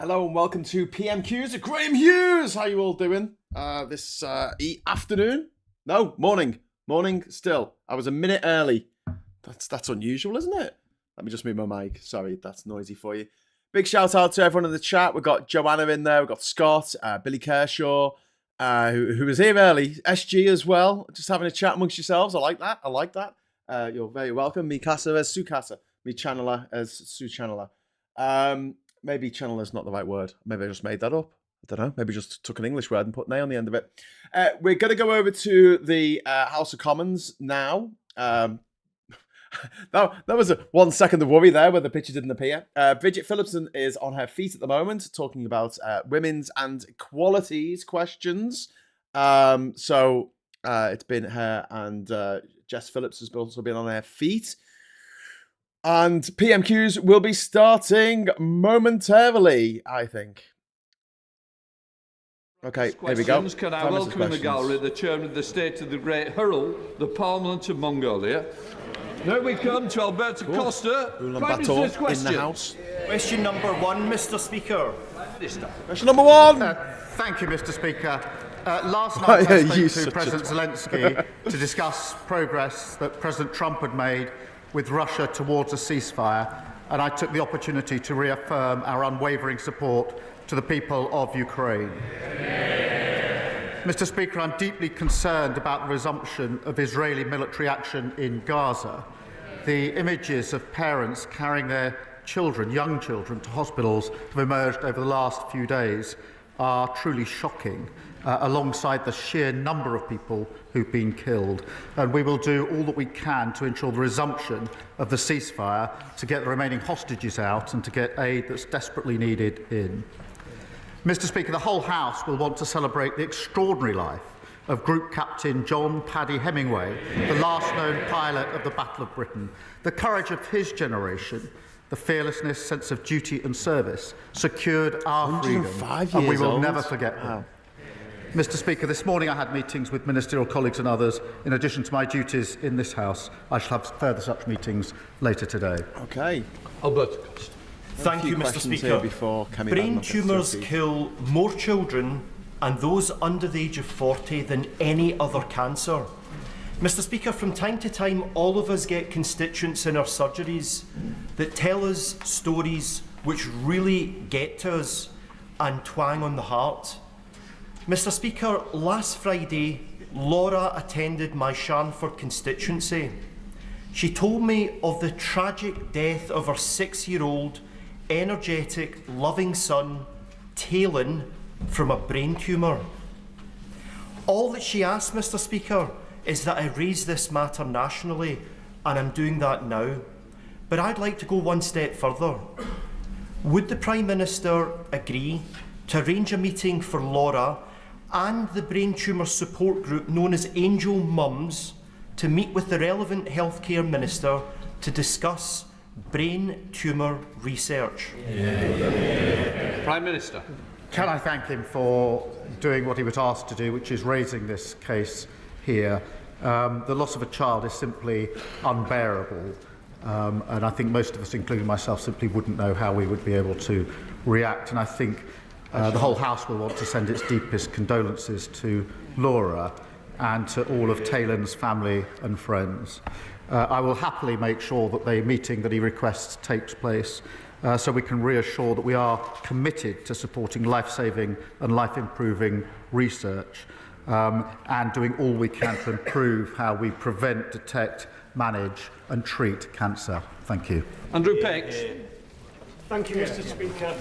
Hello and welcome to PMQs. Graham Hughes, how you all doing this afternoon? No, morning still. I was a minute early. That's unusual, isn't it? Let me just move my mic. Sorry, that's noisy for you. Big shout out to everyone in the chat. We've got Joanna in there. We've got Scott, Billy Kershaw, who was here early. SG as well. Just having a chat amongst yourselves. I like that. You're very welcome. Me Casa as Sukasa. Me Channeler as Su Channeler. Maybe channeler's not the right word. Maybe I just made that up. I don't know. Maybe just took an English word and put an A on the end of it. We're going to go over to the House of Commons now. That was 1 second of worry there where the picture didn't appear. Bridget Phillipson is on her feet at the moment talking about women's and equalities questions. So it's been her and Jess Phillips has also been on her feet. And PMQs will be starting momentarily, I think. Okay, here we go. Can I welcome in the gallery the chairman of the State of the Great Hurrah, the Parliament of Mongolia. Now we come to Alberto Costa. In the House. Question number one, Mr. Speaker. Question number one. Thank you, Mr. Speaker. Last night I spoke to President Zelensky to discuss progress that President Trump had made with Russia towards a ceasefire, and I took the opportunity to reaffirm our unwavering support to the people of Ukraine. Mr. Speaker, I'm deeply concerned about the resumption of Israeli military action in Gaza. The images of parents carrying their children, young children, to hospitals have emerged over the last few days are truly shocking, alongside the sheer number of people who've been killed. And we will do all that we can to ensure the resumption of the ceasefire, to get the remaining hostages out and to get aid that's desperately needed in. Mr. Speaker, the whole House will want to celebrate the extraordinary life of Group Captain John Paddy Hemingway, the last known pilot of the Battle of Britain. The courage of his generation, the fearlessness, sense of duty and service secured our freedom, and we will never forget them. Mr. Speaker, this morning I had meetings with ministerial colleagues and others. In addition to my duties in this House, I shall have further such meetings later today. Okay. Alberto Costa. Thank you, Mr. Speaker. Brain tumours kill more children and those under the age of 40 than any other cancer. Mr. Speaker, from time to time, all of us get constituents in our surgeries that tell us stories which really get to us and twang on the heart. Mr. Speaker, last Friday, Laura attended my Sharnford constituency. She told me of the tragic death of her 6-year-old, energetic, loving son, Talon, from a brain tumour. All that she asked, Mr. Speaker, is that I raise this matter nationally, and I'm doing that now. But I'd like to go one step further. Would the Prime Minister agree to arrange a meeting for Laura and the brain tumour support group known as Angel Mums to meet with the relevant healthcare minister to discuss brain tumour research? Prime Minister. Can I thank him for doing what he was asked to do, which is raising this case here. The loss of a child is simply unbearable, and I think most of us, including myself, simply wouldn't know how we would be able to react. And I think the whole House will want to send its deepest condolences to Laura and to all of Talon's family and friends. I will happily make sure that the meeting that he requests takes place, so we can reassure that we are committed to supporting life-saving and life-improving research, and doing all we can to improve how we prevent, detect, manage and treat cancer. Thank you. Andrew Pex. Thank you, Mr. Speaker.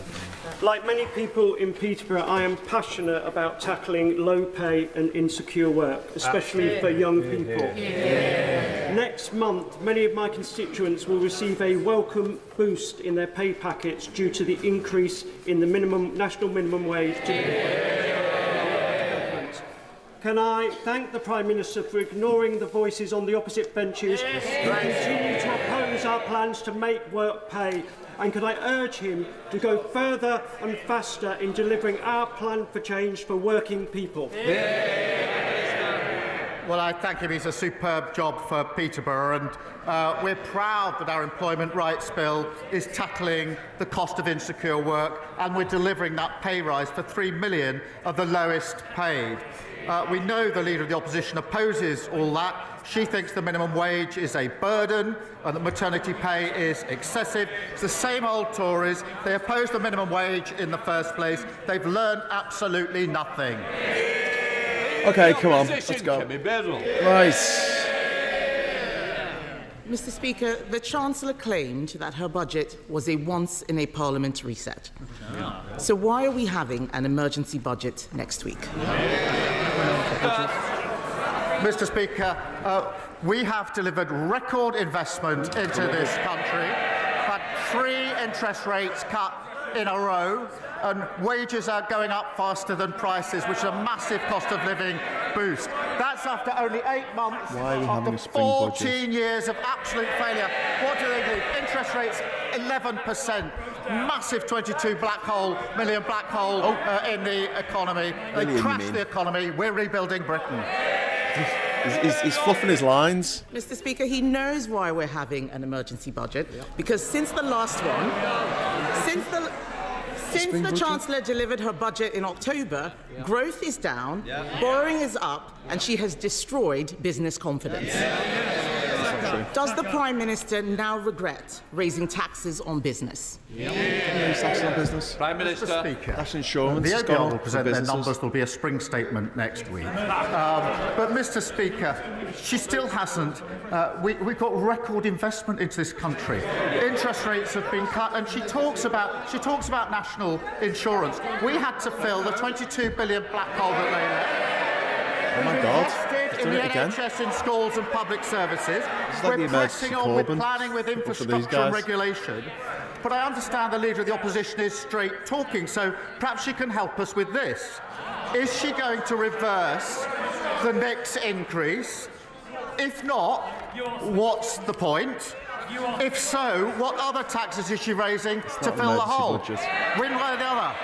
Like many people in Peterborough, I am passionate about tackling low pay and insecure work, especially for young people. Next month, many of my constituents will receive a welcome boost in their pay packets due to the increase in the national minimum wage. Can I thank the Prime Minister for ignoring the voices on the opposite benches who continue to oppose our plans to make work pay? And could I urge him to go further and faster in delivering our plan for change for working people? Well, I thank him. He's a superb job for Peterborough, and we're proud that our employment rights bill is tackling the cost of insecure work, and we're delivering that pay rise for 3 million of the lowest paid. We know the Leader of the Opposition opposes all that. She thinks the minimum wage is a burden and that maternity pay is excessive. It's the same old Tories. They opposed the minimum wage in the first place. They've learned absolutely nothing. Okay, come on, let's go. Right. Mr. Speaker, the Chancellor claimed that her budget was a once-in-a-Parliament reset. So why are we having an emergency budget next week? Mr. Speaker, we have delivered record investment into this country, had 3 interest rates cut in a row, and wages are going up faster than prices, which is a massive cost of living boost. That's after only 8 months, after 14 years of absolute failure. What do they do? Interest rates 11%, massive 22 million black hole in the economy. They crashed the economy. We're rebuilding Britain. He's fluffing his lines. Mr. Speaker, he knows why we're having an emergency budget, because since the last one, since the Chancellor delivered her budget in October, growth is down, borrowing is up, and she has destroyed business confidence. Does the Prime Minister now regret raising taxes on business? Taxes on business. Prime Minister. Mr. Speaker, That's insurance. the OBR will present their numbers. There'll be a spring statement next week. But, Mr. Speaker, she still hasn't. We've got record investment into this country. Interest rates have been cut, and she talks about national insurance. We had to fill the 22 billion black hole that lay there. Oh my God. Invested in the NHS, in schools and public services. Like We're pressing on with planning, with infrastructure and regulation. But I understand the Leader of the Opposition is straight talking, so perhaps she can help us with this. Is she going to reverse the next increase? If not, what's the point? If so, what other taxes is she raising to fill the hole? Win one or the other.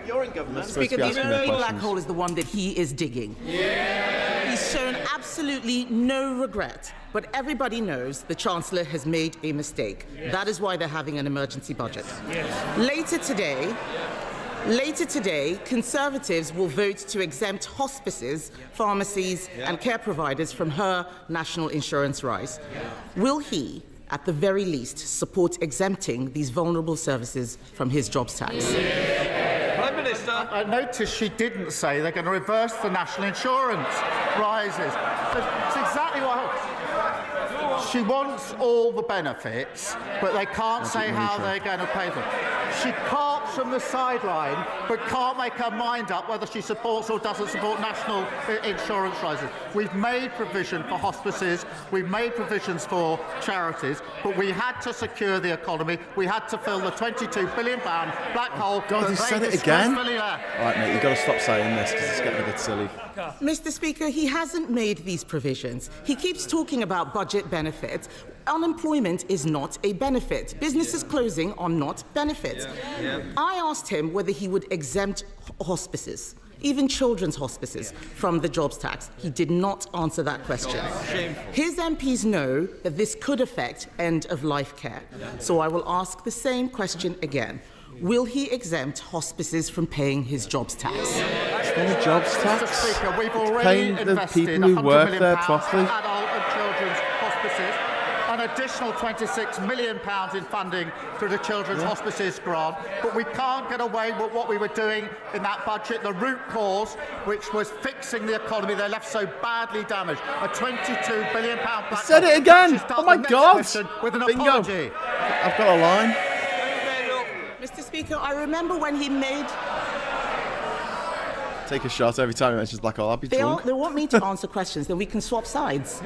You're in government. Speaker, the only black hole is the one that he is digging. He's shown absolutely no regret, but everybody knows the Chancellor has made a mistake. That is why they're having an emergency budget. Later today, Conservatives will vote to exempt hospices, pharmacies and care providers from her national insurance rise. Will he, at the very least, support exempting these vulnerable services from his jobs tax? Prime Minister. I noticed she didn't say they're going to reverse the national insurance rises. It's exactly what she wants all the benefits, but they can't say how they're going to pay them. She carps from the sideline, but can't make her mind up whether she supports or doesn't support national insurance rises. We've made provision for hospices, we've made provisions for charities, but we had to secure the economy. We had to fill the £22 billion black hole. God, he said it again. All right, mate, you've got to stop saying this because it's getting a bit silly. Mr. Speaker, he hasn't made these provisions. He keeps talking about budget benefits. Unemployment is not a benefit. Businesses closing are not benefits. I asked him whether he would exempt hospices, even children's hospices, from the jobs tax. He did not answer that question. His MPs know that this could affect end-of-life care. So I will ask the same question again. Will he exempt hospices from paying his jobs tax? It's not a jobs tax. Mr. Speaker, we've already paying the invested people who work there £100 million properly. in adult and children's hospices, an additional £26 million in funding through the Children's Hospices grant, but we can't get away with what we were doing in that budget, the root cause, which was fixing the economy they left so badly damaged. A £22 billion black hole. Said it again! Oh my God! With an Bingo. apology. I've got a line. Mr. Speaker, I remember when he made... Take a shot every time he mentions black hole. I'll be drunk. They want me to answer questions, then we can swap sides.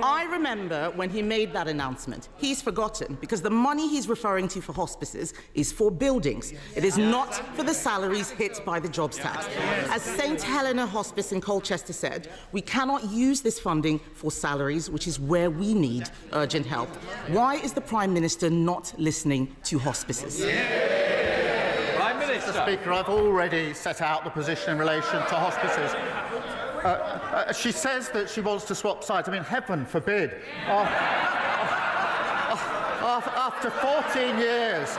I remember when he made that announcement. He's forgotten, because the money he's referring to for hospices is for buildings. It is not for the salaries hit by the jobs tax. As St Helena Hospice in Colchester said, we cannot use this funding for salaries, which is where we need urgent help. Why is the Prime Minister not listening to hospices? Prime Minister. Mr. Speaker, I've already set out the position in relation to hospices. She says that she wants to swap sides. I mean, heaven forbid. After 14 years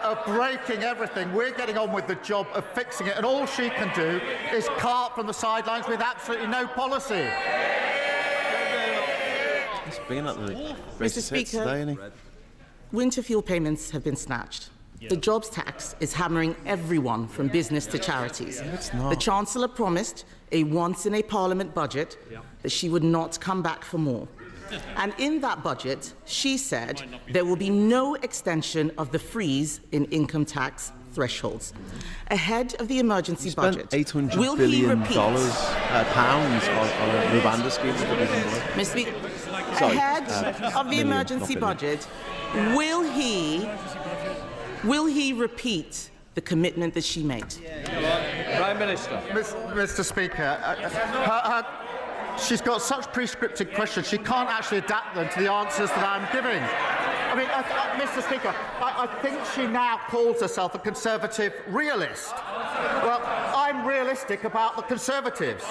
of breaking everything, we're getting on with the job of fixing it, and all she can do is cart from the sidelines with absolutely no policy. He's been at the Mr. Speaker, today, isn't he? winter fuel payments have been snatched. The jobs tax is hammering everyone from business to charities. It's not. The Chancellor promised a once-in-a-Parliament budget that she would not come back for more. And in that budget, she said there will be no extension of the freeze in income tax thresholds. Ahead of the emergency budget, $800 will he billion repeat... pounds on a Rwanda scheme. Mr. Speaker, Sorry, ahead of the million, emergency not billion. budget, will he repeat the commitment that she made? Prime Minister. Mr. Speaker, she's got such prescriptive questions, she can't actually adapt them to the answers that I'm giving. I mean, Mr. Speaker, I think she now calls herself a Conservative realist. Well, I'm realistic about the Conservatives.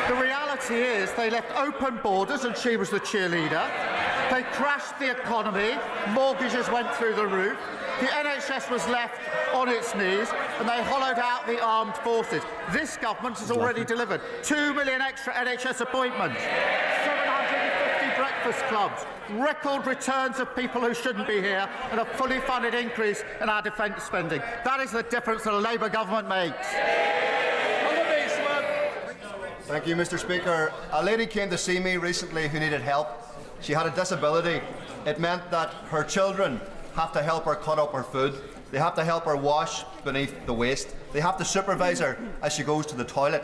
The reality is they left open borders and she was the cheerleader. They crashed the economy, mortgages went through the roof, the NHS was left on its knees, and they hollowed out the armed forces. This government has already delivered 2 million extra NHS appointments, 750 breakfast clubs, record returns of people who shouldn't be here, and a fully funded increase in our defence spending. That is the difference that a Labour government makes. Thank you, Mr. Speaker. A lady came to see me recently who needed help. She had a disability. It meant that her children have to help her cut up her food. They have to help her wash beneath the waist. They have to supervise her as she goes to the toilet.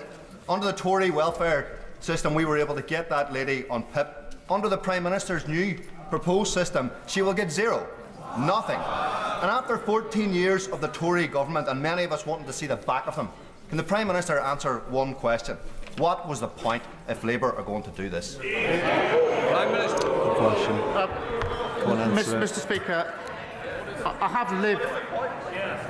Under the Tory welfare system, we were able to get that lady on PIP. Under the Prime Minister's new proposed system, she will get zero. Nothing. And after 14 years of the Tory government, and many of us wanting to see the back of them, can the Prime Minister answer one question? What was the point if Labour are going to do this? Prime Minister. Good question. Mr. Speaker,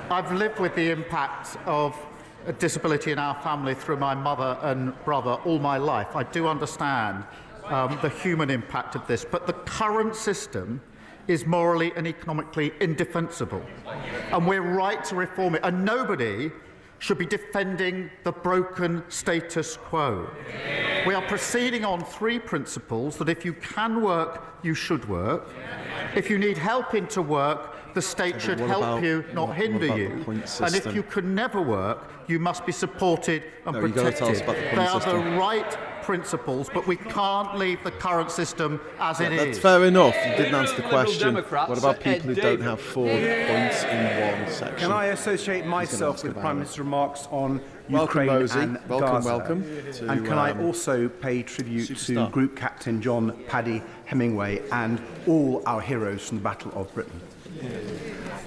I've lived with the impact of a disability in our family through my mother and brother all my life. I do understand the human impact of this, but the current system is morally and economically indefensible, and we're right to reform it, and nobody should be defending the broken status quo. We are proceeding on three principles: that if you can work, you should work. If you need help into work, the state should help you, not hinder you. And if you can never work, you must be supported and protected. They are the right principles, but we can't leave the current system as it is. That's fair enough. You didn't answer the question. What about people who don't have 4 points in one section? Can I associate myself with the Prime Minister's remarks on Ukraine Rosie. and Welcome. And can I also pay tribute to Group Captain John Paddy Hemingway and all our heroes from the Battle of Britain.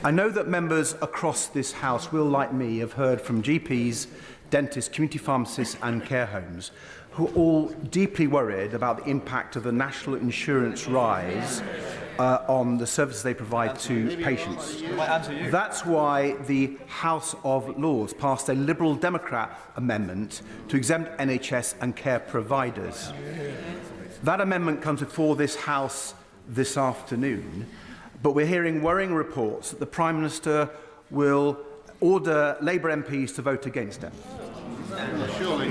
I know that members across this House will, like me, have heard from GPs, dentists, community pharmacists and care homes who are all deeply worried about the impact of the national insurance rise on the services they provide to patients. That's why the House of Lords passed a Liberal Democrat amendment to exempt NHS and care providers. That amendment comes before this House this afternoon, but we're hearing worrying reports that the Prime Minister will order Labour MPs to vote against it.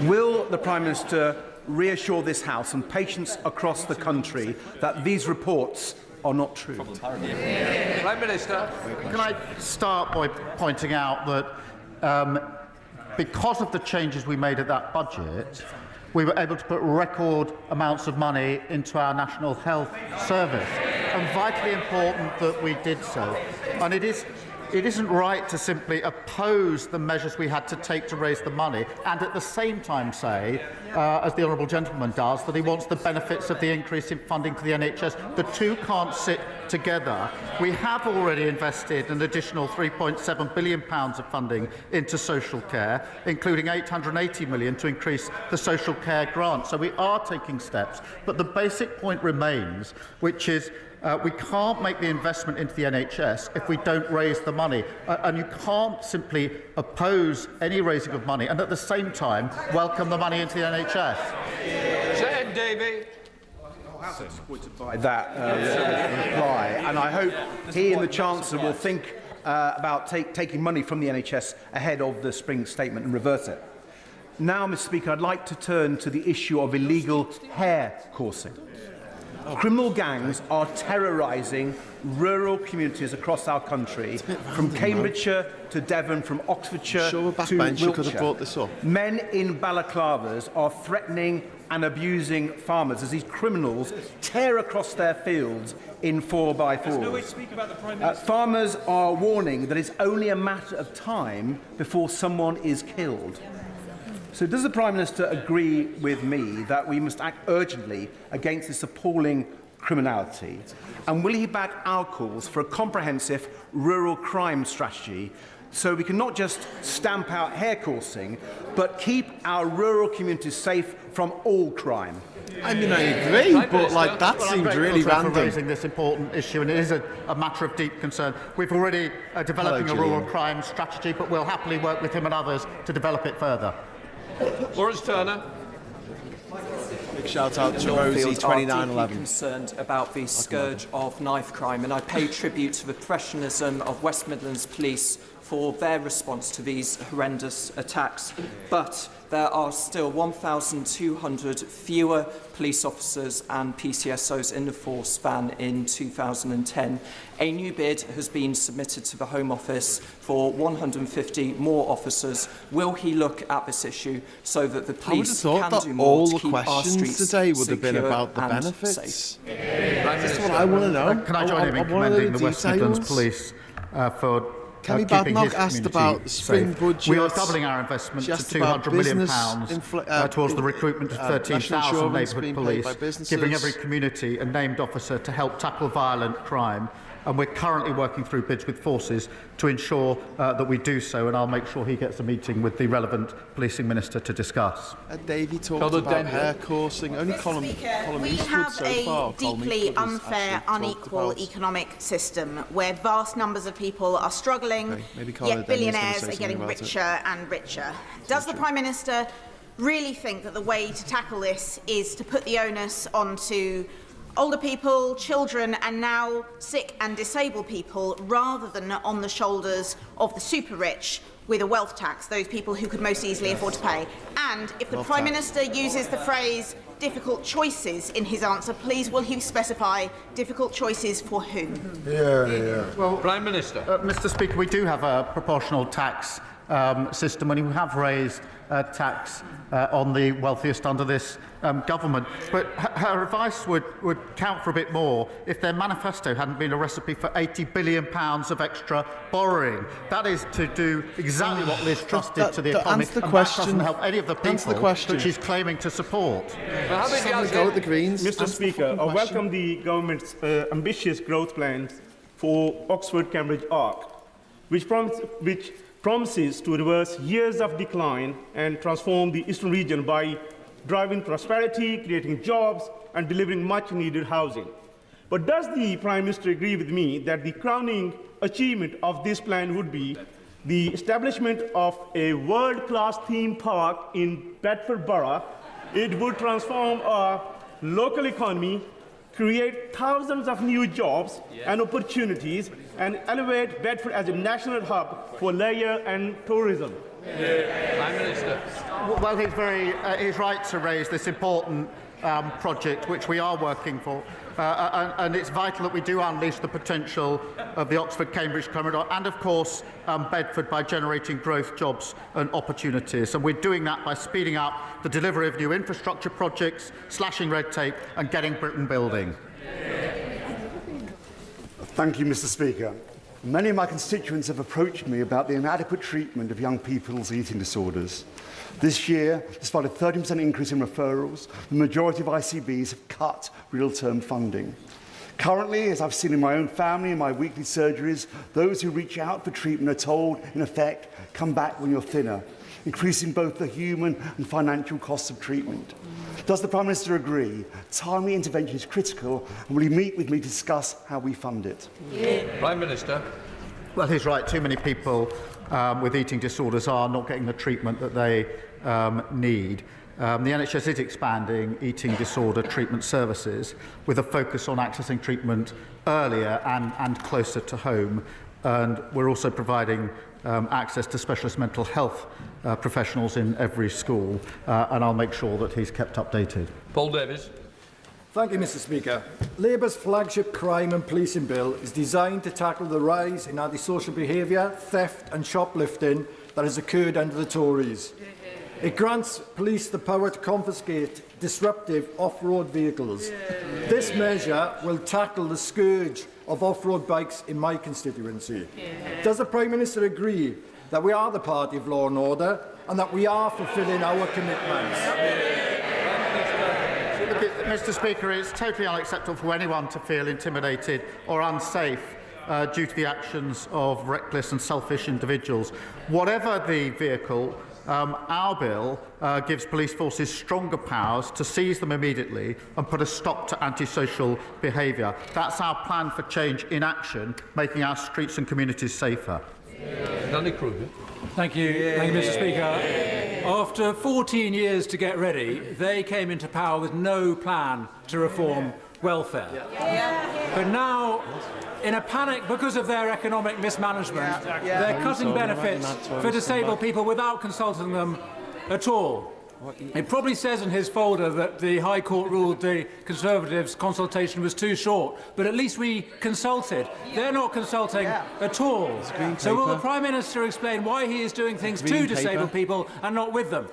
Will the Prime Minister reassure this House and patients across the country that these reports are not true? Prime Minister. Can I start by pointing out that because of the changes we made at that budget, we were able to put record amounts of money into our National Health Service, and vitally important that we did so. And it is it isn't right to simply oppose the measures we had to take to raise the money and at the same time say, as the honourable gentleman does, that he wants the benefits of the increase in funding for the NHS. The two can't sit together. We have already invested an additional £3.7 billion of funding into social care, including £880 million to increase the social care grant. So we are taking steps. But the basic point remains, which is we can't make the investment into the NHS if we don't raise the money. And you can't simply oppose any raising of money and at the same time welcome the money into the NHS. Say it, Davy. Disappointed by that reply, and I hope he and the Chancellor will think about taking money from the NHS ahead of the spring statement and reverse it. Now, Mr. Speaker, I'd like to turn to the issue of illegal hair coursing. Criminal gangs are terrorising rural communities across our country, from Cambridgeshire to Devon, from Oxfordshire to Wiltshire. Could have brought this up. Men in balaclavas are threatening and abusing farmers as these criminals tear across their fields in 4x4s. Farmers are warning that it's only a matter of time before someone is killed. So does the Prime Minister agree with me that we must act urgently against this appalling criminality? And will he back our calls for a comprehensive rural crime strategy so we can not just stamp out hair coursing, but keep our rural communities safe from all crime? I mean, I agree, but like that seems really random. For raising this important issue, and it is a matter of deep concern. We've already developing a rural crime strategy, but we'll happily work with him and others to develop it further. Lawrence Turner. Big shout out to Rosie, 2911. Concerned about the scourge of knife crime, and I pay tribute to the professionalism of West Midlands Police for their response to these horrendous attacks. But there are still 1,200 fewer police officers and PCSOs in the force than in 2010. A new bid has been submitted to the Home Office for 150 more officers. Will he look at this issue so that the police can do more to keep our streets today would have been about the benefits? That's what I want to know. Can I join him in commending the West Midlands Police for Kemi Badenoch asked about the spring budget. We are doubling our investment to £200 million towards the recruitment of 13,000 neighbourhood police, giving every community a named officer to help tackle violent crime. And we're currently working through bids with forces to ensure that we do so, and I'll make sure he gets a meeting with the relevant policing minister to discuss. Davey talked about hair coursing. Only column we have a deeply unfair, unequal economic system where vast numbers of people are struggling, yet billionaires are getting richer and richer. Does the Prime Minister really think that the way to tackle this is to put the onus onto older people, children, and now sick and disabled people, rather than on the shoulders of the super rich with a wealth tax, those people who could most easily afford to pay? And if the Prime Minister uses the phrase difficult choices in his answer, please will he specify difficult choices for whom? Well, Prime Minister. Mr. Speaker, we do have a proportional tax system, and we have raised tax on the wealthiest under this government. But her advice would count for a bit more if their manifesto hadn't been a recipe for £80 billion of extra borrowing. That is to do exactly what Liz Truss did to the economy, and that doesn't help any of the people that she's claiming to support. Go with the Greens. Mr. Speaker, I welcome the government's ambitious growth plans for Oxford-Cambridge ARC, which promises to reverse years of decline and transform the eastern region by driving prosperity, creating jobs, and delivering much-needed housing. But does the Prime Minister agree with me that the crowning achievement of this plan would be the establishment of a world-class theme park in Bedford Borough? It would transform our local economy, create thousands of new jobs and opportunities, and elevate Bedford as a national hub for leisure and tourism. Prime Minister. Well, he's right to raise this important project, which we are working for, and it's vital that we do unleash the potential of the Oxford-Cambridge corridor and, of course, Bedford by generating growth, jobs and opportunities. And we're doing that by speeding up the delivery of new infrastructure projects, slashing red tape and getting Britain building. Thank you, Mr. Speaker. Many of my constituents have approached me about the inadequate treatment of young people's eating disorders. This year, despite a 30% increase in referrals, the majority of ICBs have cut real-term funding. Currently, as I've seen in my own family and my weekly surgeries, those who reach out for treatment are told, in effect, come back when you're thinner, increasing both the human and financial costs of treatment. Does the Prime Minister agree timely intervention is critical, and will he meet with me to discuss how we fund it? Prime Minister. Well, he's right. Too many people with eating disorders are not getting the treatment that they need. The NHS is expanding eating disorder treatment services with a focus on accessing treatment earlier and closer to home. And we're also providing access to specialist mental health professionals in every school, and I'll make sure that he's kept updated. Paul Davies. Thank you, Mr. Speaker. Labour's flagship crime and policing bill is designed to tackle the rise in antisocial behaviour, theft and shoplifting that has occurred under the Tories. It grants police the power to confiscate disruptive off-road vehicles. This measure will tackle the scourge of off-road bikes in my constituency. Does the Prime Minister agree that we are the party of law and order and that we are fulfilling our commitments? Mr. Speaker, it's totally unacceptable for anyone to feel intimidated or unsafe due to the actions of reckless and selfish individuals. Whatever the vehicle, our bill gives police forces stronger powers to seize them immediately and put a stop to antisocial behaviour. That's our plan for change in action, making our streets and communities safer. Danny Kruger. Thank you, Mr. Speaker. After 14 years to get ready, they came into power with no plan to reform welfare. But now, in a panic because of their economic mismanagement, they're cutting benefits for disabled people without consulting them at all. It probably says in his folder that the High Court ruled the Conservatives' consultation was too short, but at least we consulted. They're not consulting at all. So will the Prime Minister explain why he is doing things to disabled people and not with them?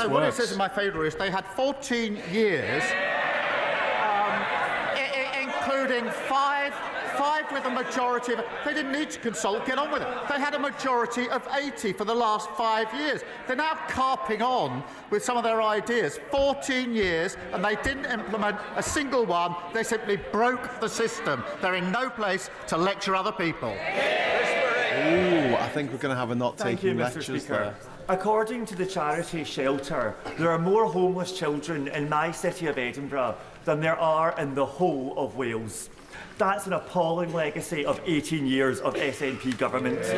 What it says in my favour is they had 14 years, including five with a majority of... They didn't need to consult, get on with it. They had a majority of 80 for the last 5 years. They're now carping on with some of their ideas. 14 years, and they didn't implement a single one. They simply broke the system. They're in no place to lecture other people. Ooh, I think we're going to have a not taking lectures there. According to the charity Shelter, there are more homeless children in my city of Edinburgh than there are in the whole of Wales. That's an appalling legacy of 18 years of SNP government. Does the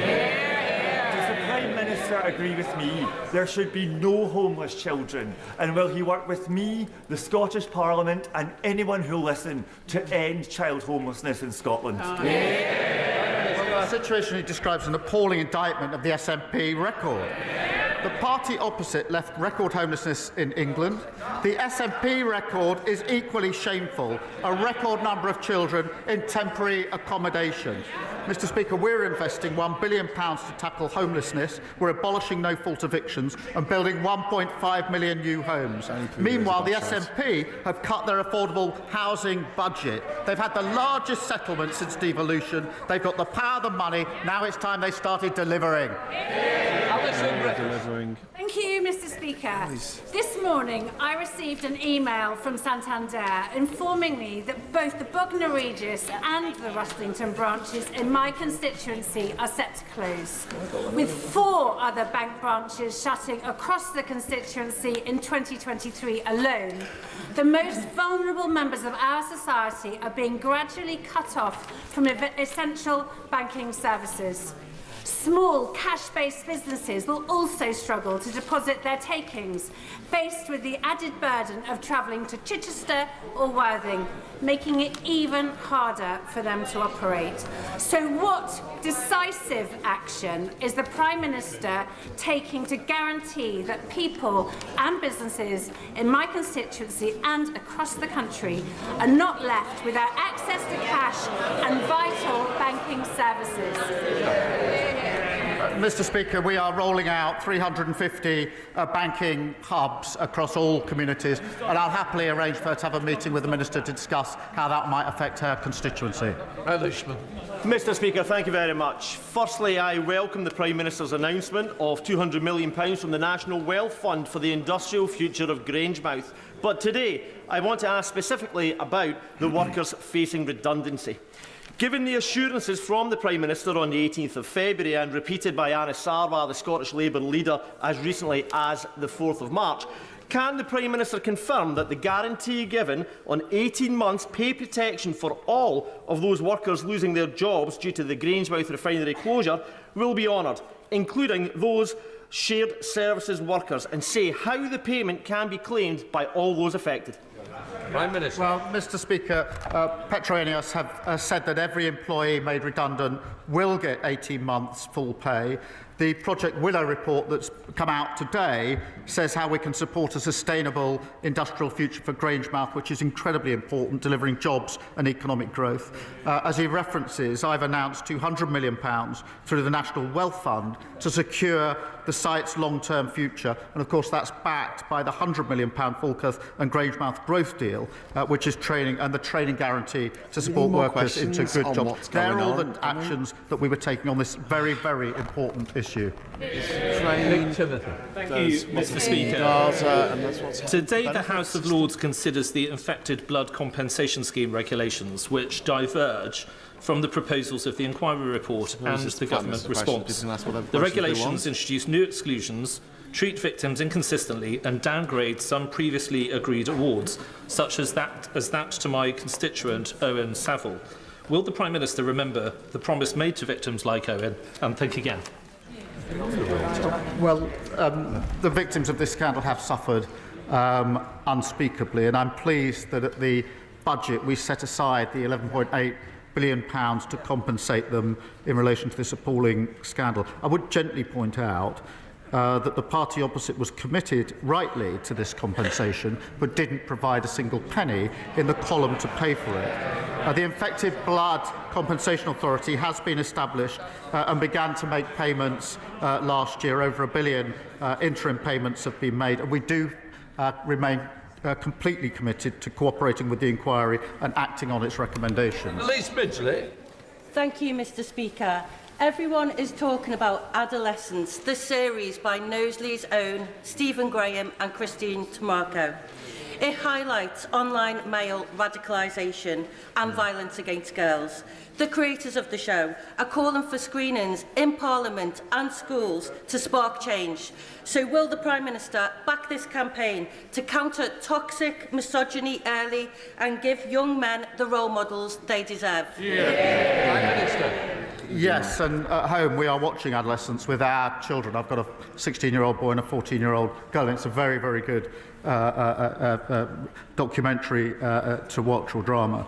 Prime Minister agree with me there should be no homeless children? And will he work with me, the Scottish Parliament and anyone who'll listen to end child homelessness in Scotland? Well, the situation he describes an appalling indictment of the SNP record. The party opposite left record homelessness in England. The SNP record is equally shameful, a record number of children in temporary accommodation. Mr. Speaker, we're investing £1 billion to tackle homelessness, we're abolishing no-fault evictions and building 1.5 million new homes. Meanwhile, the SNP have cut their affordable housing budget. They've had the largest settlement since devolution. They've got the power, the money. Now it's time they started delivering. Thank you, Mr. Speaker. This morning, I received an email from Santander informing me that both the Bognor Regis and the Rustlington branches in my constituency are set to close, with 4 other bank branches shutting across the constituency in 2023 alone. The most vulnerable members of our society are being gradually cut off from essential banking services. Small cash-based businesses will also struggle to deposit their takings, faced with the added burden of travelling to Chichester or Worthing, making it even harder for them to operate. So what decisive action is the Prime Minister taking to guarantee that people and businesses in my constituency and across the country are not left without access to cash and vital banking services? Mr. Speaker, we are rolling out 350 banking hubs across all communities, and I'll happily arrange for her to have a meeting with the Minister to discuss how that might affect her constituency. Mr. Speaker, thank you very much. Firstly, I welcome the Prime Minister's announcement of £200 million from the National Wealth Fund for the industrial future of Grangemouth. But today, I want to ask specifically about the workers facing redundancy. Given the assurances from the Prime Minister on the 18th of February and repeated by Anna Sarwar, the Scottish Labour leader, as recently as the 4th of March, can the Prime Minister confirm that the guarantee given on 18 months pay protection for all of those workers losing their jobs due to the Grangemouth refinery closure will be honoured, including those shared services workers, and say how the payment can be claimed by all those affected? Prime Minister. Well, Mr. Speaker, Petroenius have said that every employee made redundant will get 18 months full pay. The Project Willow report that's come out today says how we can support a sustainable industrial future for Grangemouth, which is incredibly important, delivering jobs and economic growth. As he references, I've announced £200 million through the National Wealth Fund to secure the site's long-term future, and of course that's backed by the £100 million Falkirk and Grangemouth growth deal, which is training and the training guarantee to support workers into good jobs. They're all the actions that we were taking on this very, very important issue. Thank you, Mr. Speaker. Today, the House of Lords considers the infected blood compensation scheme regulations, which diverge from the proposals of the inquiry report and the government response. The regulations introduce new exclusions, treat victims inconsistently and downgrade some previously agreed awards, such as that to my constituent Owen Saville. Will the Prime Minister remember the promise made to victims like Owen and think again? Well, the victims of this scandal have suffered unspeakably, and I'm pleased that at the budget we set aside the £11.8 billion to compensate them in relation to this appalling scandal. I would gently point out that the party opposite was committed rightly to this compensation but didn't provide a single penny in the column to pay for it. The Infected Blood Compensation Authority has been established and began to make payments last year. Over £1 billion interim payments have been made, and we do remain completely committed to cooperating with the inquiry and acting on its recommendations. Liz Kendall. Thank you, Mr. Speaker. Everyone is talking about Adolescence, the series by Knowsley's own Stephen Graham and Christine Tamarco. It highlights online male radicalisation and violence against girls. The creators of the show are calling for screenings in Parliament and schools to spark change. So will the Prime Minister back this campaign to counter toxic misogyny early and give young men the role models they deserve? Prime Minister. Yes, and at home we are watching Adolescence with our children. I've got a 16-year-old boy and a 14-year-old girl, and it's a very, very good documentary to watch, or drama.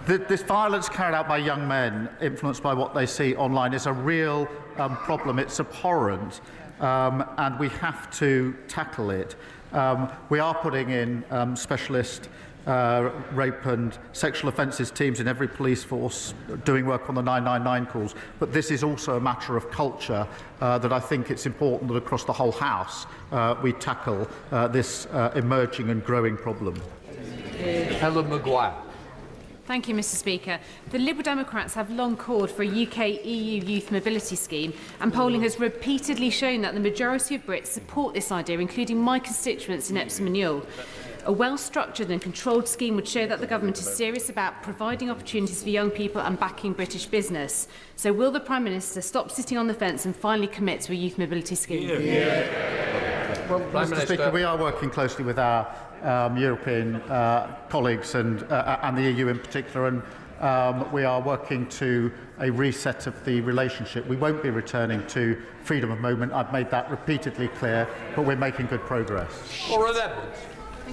This violence carried out by young men, influenced by what they see online, is a real problem. It's abhorrent, and we have to tackle it. We are putting in specialist rape and sexual offences teams in every police force, doing work on the 999 calls. But this is also a matter of culture that I think it's important that across the whole House we tackle this emerging and growing problem. Helen Maguire. Thank you, Mr. Speaker. The Liberal Democrats have long called for a UK-EU youth mobility scheme, and polling has repeatedly shown that the majority of Brits support this idea, including my constituents in Epsom and Ewell. A well-structured and controlled scheme would show that the government is serious about providing opportunities for young people and backing British business. So will the Prime Minister stop sitting on the fence and finally commit to a youth mobility scheme? Well, Mr. Speaker, we are working closely with our European colleagues and the EU in particular, and we are working to a reset of the relationship. We won't be returning to freedom of movement. I've made that repeatedly clear, but we're making good progress. Irreverent.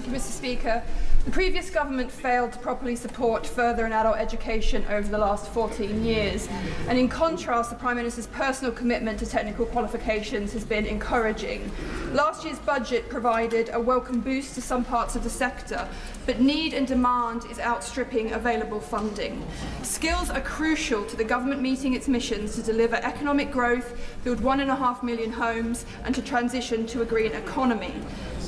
Thank you, Mr. Speaker. The previous government failed to properly support further and adult education over the last 14 years. And in contrast, the Prime Minister's personal commitment to technical qualifications has been encouraging. Last year's budget provided a welcome boost to some parts of the sector, but need and demand is outstripping available funding. Skills are crucial to the government meeting its missions to deliver economic growth, build 1.5 million homes, and to transition to a green economy.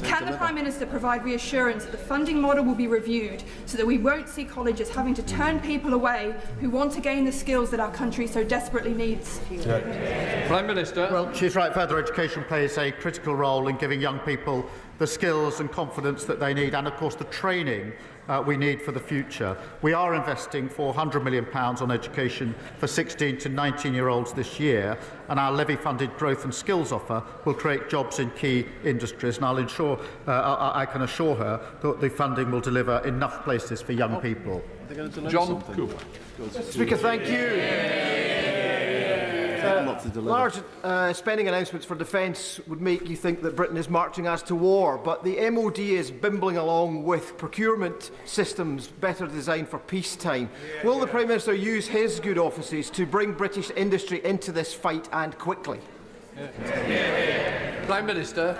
Can the Prime Minister provide reassurance that the funding model will be reviewed so that we won't see colleges having to turn people away who want to gain the skills that our country so desperately needs? Prime Minister. Well, she's right. Further education plays a critical role in giving young people the skills and confidence that they need, and of course the training we need for the future. We are investing £400 million on education for 16 to 19-year-olds this year, and our levy-funded growth and skills offer will create jobs in key industries, and I can assure her that the funding will deliver enough places for young people. John Cooper. Speaker, thank you. Large spending announcements for defence would make you think that Britain is marching us to war, but the MOD is bimbling along with procurement systems better designed for peacetime. Will the Prime Minister use his good offices to bring British industry into this fight, and quickly? Prime Minister.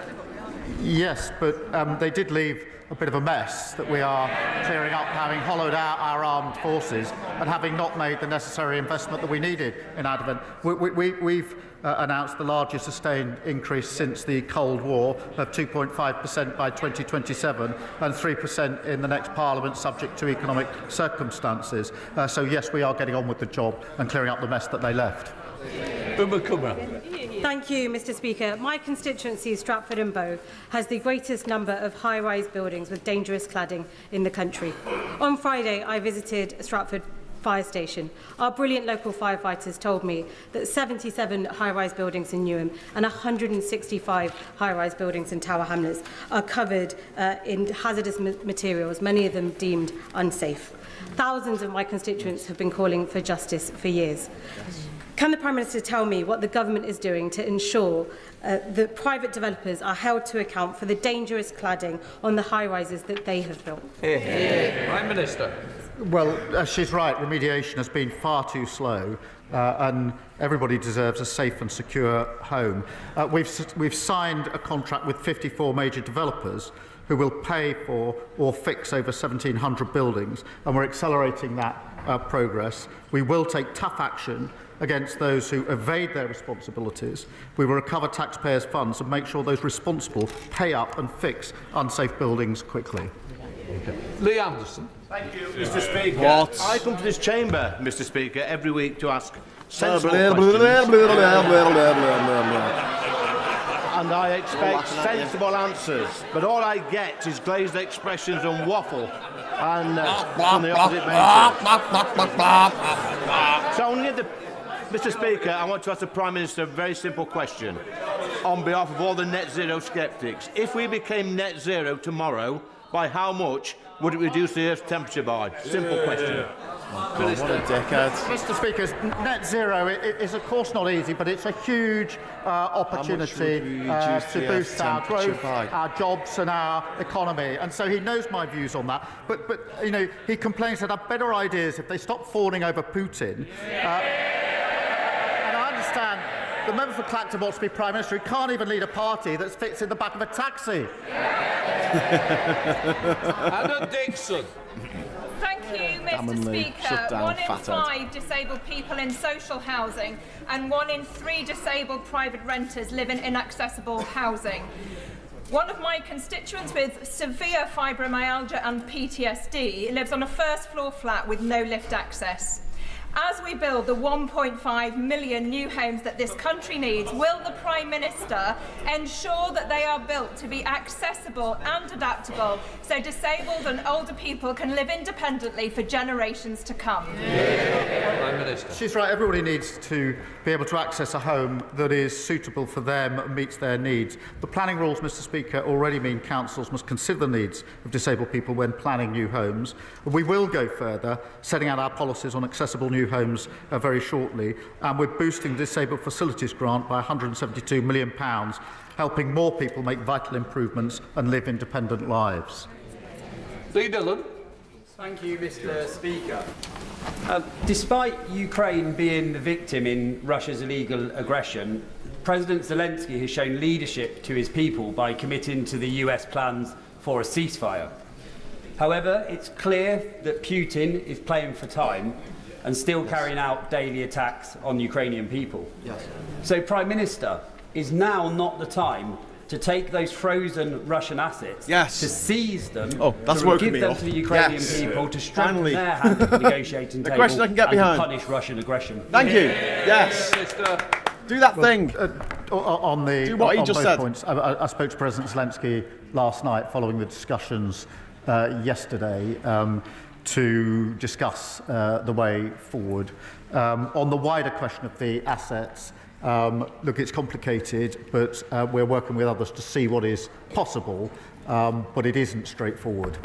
Yes, but they did leave a bit of a mess that we are clearing up, having hollowed out our armed forces and having not made the necessary investment that we needed in our defence. We've announced the largest sustained increase since the Cold War of 2.5% by 2027 and 3% in the next Parliament, subject to economic circumstances. So yes, we are getting on with the job and clearing up the mess that they left. Thank you, Mr. Speaker. My constituency, Stratford and Bow, has the greatest number of high-rise buildings with dangerous cladding in the country. On Friday, I visited Stratford Fire Station. Our brilliant local firefighters told me that 77 high-rise buildings in Newham and 165 high-rise buildings in Tower Hamlets are covered in hazardous materials, many of them deemed unsafe. Thousands of my constituents have been calling for justice for years. Can the Prime Minister tell me what the government is doing to ensure that private developers are held to account for the dangerous cladding on the high-rises that they have built? Prime Minister. Well, she's right. Remediation has been far too slow, and everybody deserves a safe and secure home. We've signed a contract with 54 major developers who will pay for or fix over 1,700 buildings, and we're accelerating that progress. We will take tough action against those who evade their responsibilities. We will recover taxpayers' funds and make sure those responsible pay up and fix unsafe buildings quickly. Lee Anderson. Thank you, Mr. Speaker. What? I come to this chamber, Mr. Speaker, every week to ask sensible questions. And I expect sensible answers. But all I get is glazed expressions and waffle. And from the opposite benches. So Mr. Speaker, I want to ask the Prime Minister a very simple question on behalf of all the net zero sceptics. If we became net zero tomorrow, by how much would it reduce the Earth's temperature by? Simple question. Oh, God, what a decade. Mr. Speaker, net zero is of course not easy, but it's a huge opportunity to boost our growth, our jobs and our economy. And so he knows my views on that. But you know, he complains that have better ideas if they stop fawning over Putin. And I understand the member for Clacton wants to be Prime Minister. He can't even lead a party that fits in the back of a taxi. Anna Dixon. Thank you, Mr. Speaker. 1 in 5 disabled people in social housing and 1 in 3 disabled private renters live in inaccessible housing. One of my constituents with severe fibromyalgia and PTSD lives on a first-floor flat with no lift access. As we build the 1.5 million new homes that this country needs, will the Prime Minister ensure that they are built to be accessible and adaptable so disabled and older people can live independently for generations to come? Prime Minister. She's right. Everybody needs to be able to access a home that is suitable for them and meets their needs. The planning rules, Mr. Speaker, already mean councils must consider the needs of disabled people when planning new homes. We will go further, setting out our policies on accessible new homes very shortly, and we're boosting the Disabled Facilities Grant by £172 million, helping more people make vital improvements and live independent lives. Lee Dillon. Thank you, Mr. Speaker. Despite Ukraine being the victim in Russia's illegal aggression, President Zelensky has shown leadership to his people by committing to the US plans for a ceasefire. However, it's clear that Putin is playing for time and still carrying out daily attacks on Ukrainian people. Yes. So, Prime Minister, is now not the time to take those frozen Russian assets, to seize them, to give them to the Ukrainian people, to strengthen their hand at the negotiating table, question I can get behind. To punish Russian aggression? Thank you. Yes. Do that thing. Do what he just said. Points, I spoke to President Zelensky last night following the discussions yesterday to discuss the way forward. On the wider question of the assets, look, it's complicated, but we're working with others to see what is possible, but it isn't straightforward.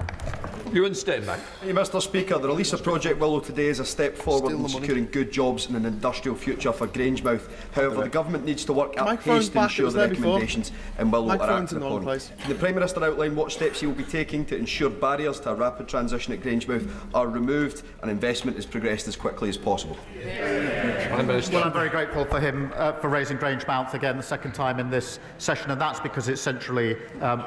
Ewan Steinbeck. Mr. Speaker, the release of Project Willow today is a step forward in securing good jobs and an industrial future for Grangemouth. However, the government needs to work at pace to ensure the recommendations in Willow are acted upon. Can the Prime Minister outline what steps he will be taking to ensure barriers to a rapid transition at Grangemouth are removed and investment is progressed as quickly as possible? Well, I'm very grateful for him for raising Grangemouth again the second time in this session, and that's because it's centrally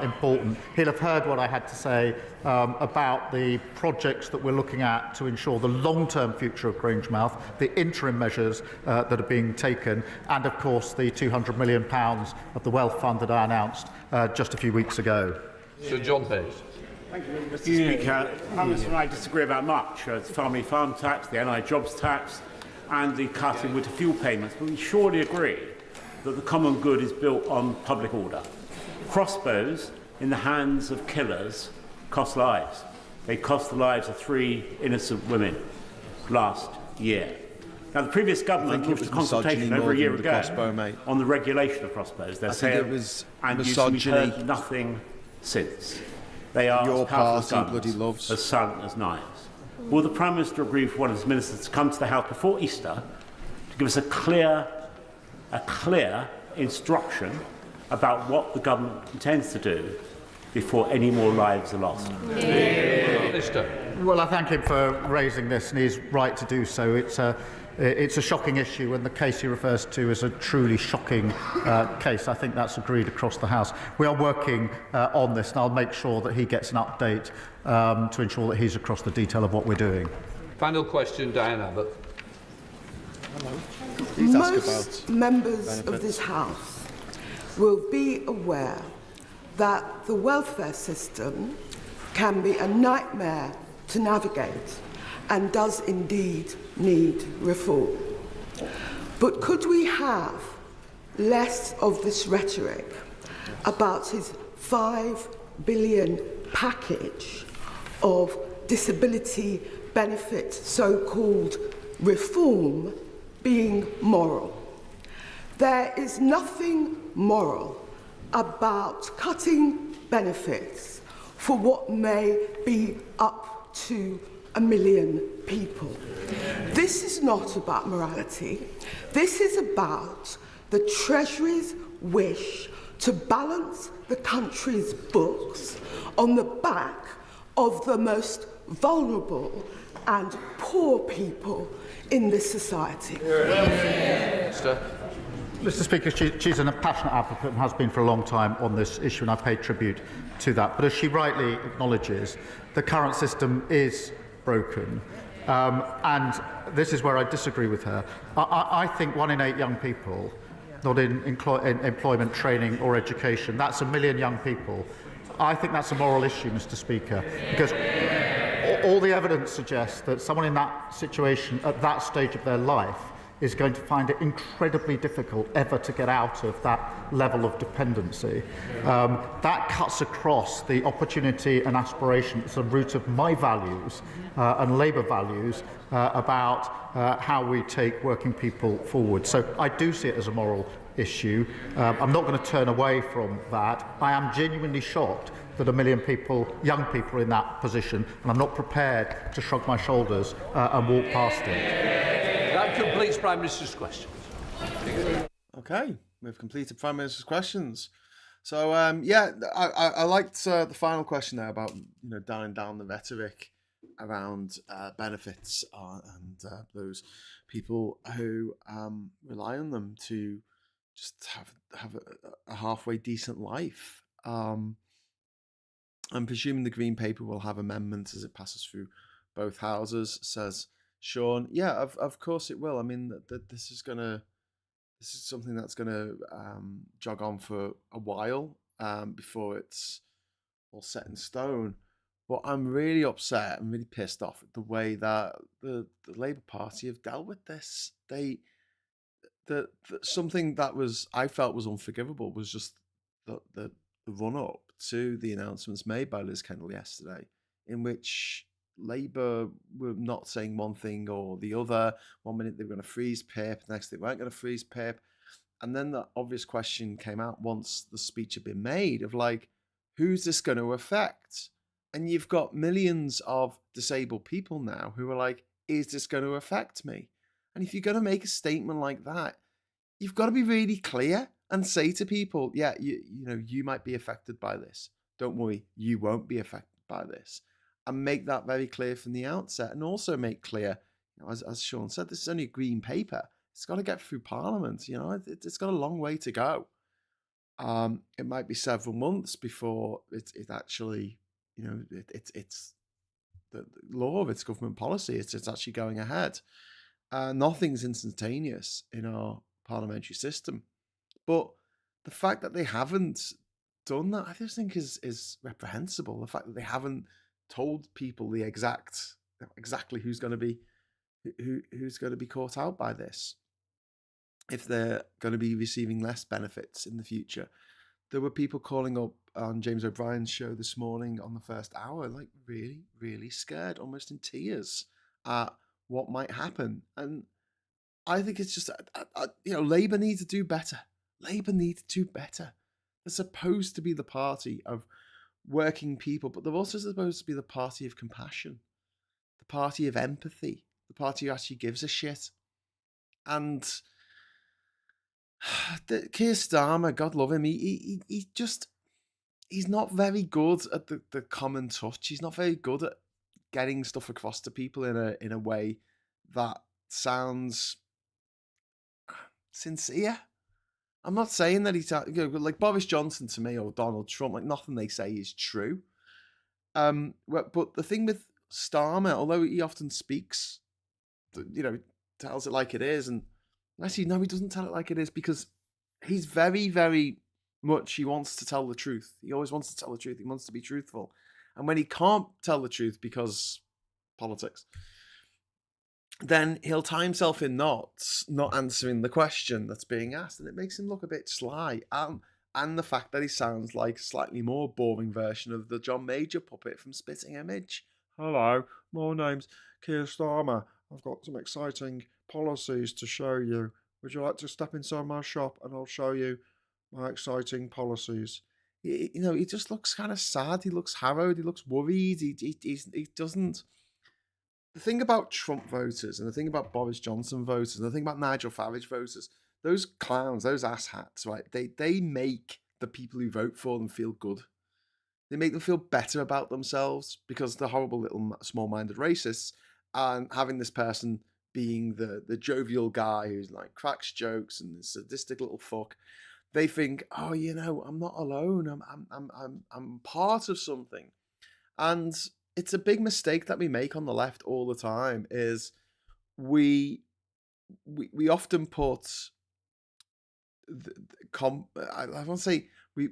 important. He'll have heard what I had to say about the projects that we're looking at to ensure the long-term future of Grangemouth, the interim measures that are being taken, and of course the £200 million of the Wealth Fund that I announced just a few weeks ago. Sir John Hayes. Thank you, Mr. Speaker. Prime Minister and I disagree about much. The family farm tax, the NI jobs tax, and the cut in winter fuel payments, but we surely agree that the common good is built on public order. Crossbows in the hands of killers cost lives. They cost the lives of 3 innocent women last year. Now, the previous government launched a consultation over a year ago on the regulation of crossbows. They're saying and we've heard nothing since. They are as powerful as guns, as silent as knives. Will the Prime Minister agree for one of his ministers to come to the House before Easter to give us a clear instruction about what the government intends to do before any more lives are lost? Well, I thank him for raising this, and he's right to do so. It's a shocking issue, and the case he refers to is a truly shocking case. I think that's agreed across the House. We are working on this, and I'll make sure that he gets an update to ensure that he's across the detail of what we're doing. Final question, Diane Abbott. Most members of this House will be aware that the welfare system can be a nightmare to navigate and does indeed need reform. But could we have less of this rhetoric about his £5 billion package of disability benefit so-called reform being moral? There is nothing moral about cutting benefits for what may be up to 1 million people. This is not about morality. This is about the Treasury's wish to balance the country's books on the back of the most vulnerable and poor people in this society. Mr. Speaker, she's a passionate advocate and has been for a long time on this issue, and I pay tribute to that. But as she rightly acknowledges, the current system is broken. And this is where I disagree with her. I think 1 in 8 young people not in employment, training or education, that's 1 million young people. I think that's a moral issue, Mr. Speaker, because all the evidence suggests that someone in that situation at that stage of their life is going to find it incredibly difficult ever to get out of that level of dependency. That cuts across the opportunity and aspiration. It's the root of my values and Labour values about how we take working people forward. So I do see it as a moral issue. I'm not going to turn away from that. I am genuinely shocked that 1 million people, young people, are in that position, and I'm not prepared to shrug my shoulders and walk past it. That completes Prime Minister's questions. Okay, we've completed Prime Minister's questions. So I liked the final question there about dialing down the rhetoric around benefits and those people who rely on them to just have a halfway decent life. I'm presuming the Green Paper will have amendments as it passes through both houses, says Sean. Yeah, of course it will. I mean, this is something that's gonna jog on for a while before it's all set in stone. But I'm really upset and really pissed off at the way that the Labour Party have dealt with this. Something that I felt was unforgivable was just the run up to the announcements made by Liz Kendall yesterday, in which Labour were not saying one thing or the other. 1 minute they were going to freeze PIP, the next they weren't going to freeze PIP. And then the obvious question came out once the speech had been made of like, who's this going to affect? And you've got millions of disabled people now who are like, is this going to affect me? And if you're going to make a statement like that, you've got to be really clear and say to people, yeah, you might be affected by this. Don't worry, you won't be affected by this. And make that very clear from the outset. And also make clear, as Sean said, this is only a Green Paper. It's got to get through Parliament. It's got a long way to go. It might be several months before it actually, it's the law of its government policy. It's actually going ahead. Nothing's instantaneous in our parliamentary system. But the fact that they haven't done that, I just think is reprehensible. The fact that they haven't told people exactly who's going to be caught out by this, if they're going to be receiving less benefits in the future. There were people calling up on James O'Brien's show this morning on the first hour, like really, really scared, almost in tears at what might happen. And I think it's just, Labour need to do better. Labour need to do better. They're supposed to be the party of working people, but they're also supposed to be the party of compassion, the party of empathy, the party who actually gives a shit. And Keir Starmer, God love him, he's not very good at the common touch. He's not very good at getting stuff across to people in a way that sounds sincere. I'm not saying that he's like Boris Johnson to me or Donald Trump. Like nothing they say is true. But the thing with Starmer, although he often speaks, tells it like it is, and actually no, he doesn't tell it like it is because he's very, very much he wants to tell the truth. He always wants to tell the truth. He wants to be truthful, and when he can't tell the truth because politics, then he'll tie himself in knots, not answering the question that's being asked, and it makes him look a bit sly. And the fact that he sounds like a slightly more boring version of the John Major puppet from Spitting Image. Hello, my name's Keir Starmer. I've got some exciting policies to show you. Would you like to step inside my shop and I'll show you my exciting policies? He just looks kind of sad. He looks harrowed. He looks worried. He doesn't. The thing about Trump voters and the thing about Boris Johnson voters and the thing about Nigel Farage voters, those clowns, those asshats, right? They make the people who vote for them feel good. They make them feel better about themselves because they're horrible little small-minded racists, and having this person being the jovial guy who's like cracks jokes and this sadistic little fuck, they think, oh, I'm not alone. I'm part of something. And it's a big mistake that we make on the left all the time is we often put I want to say we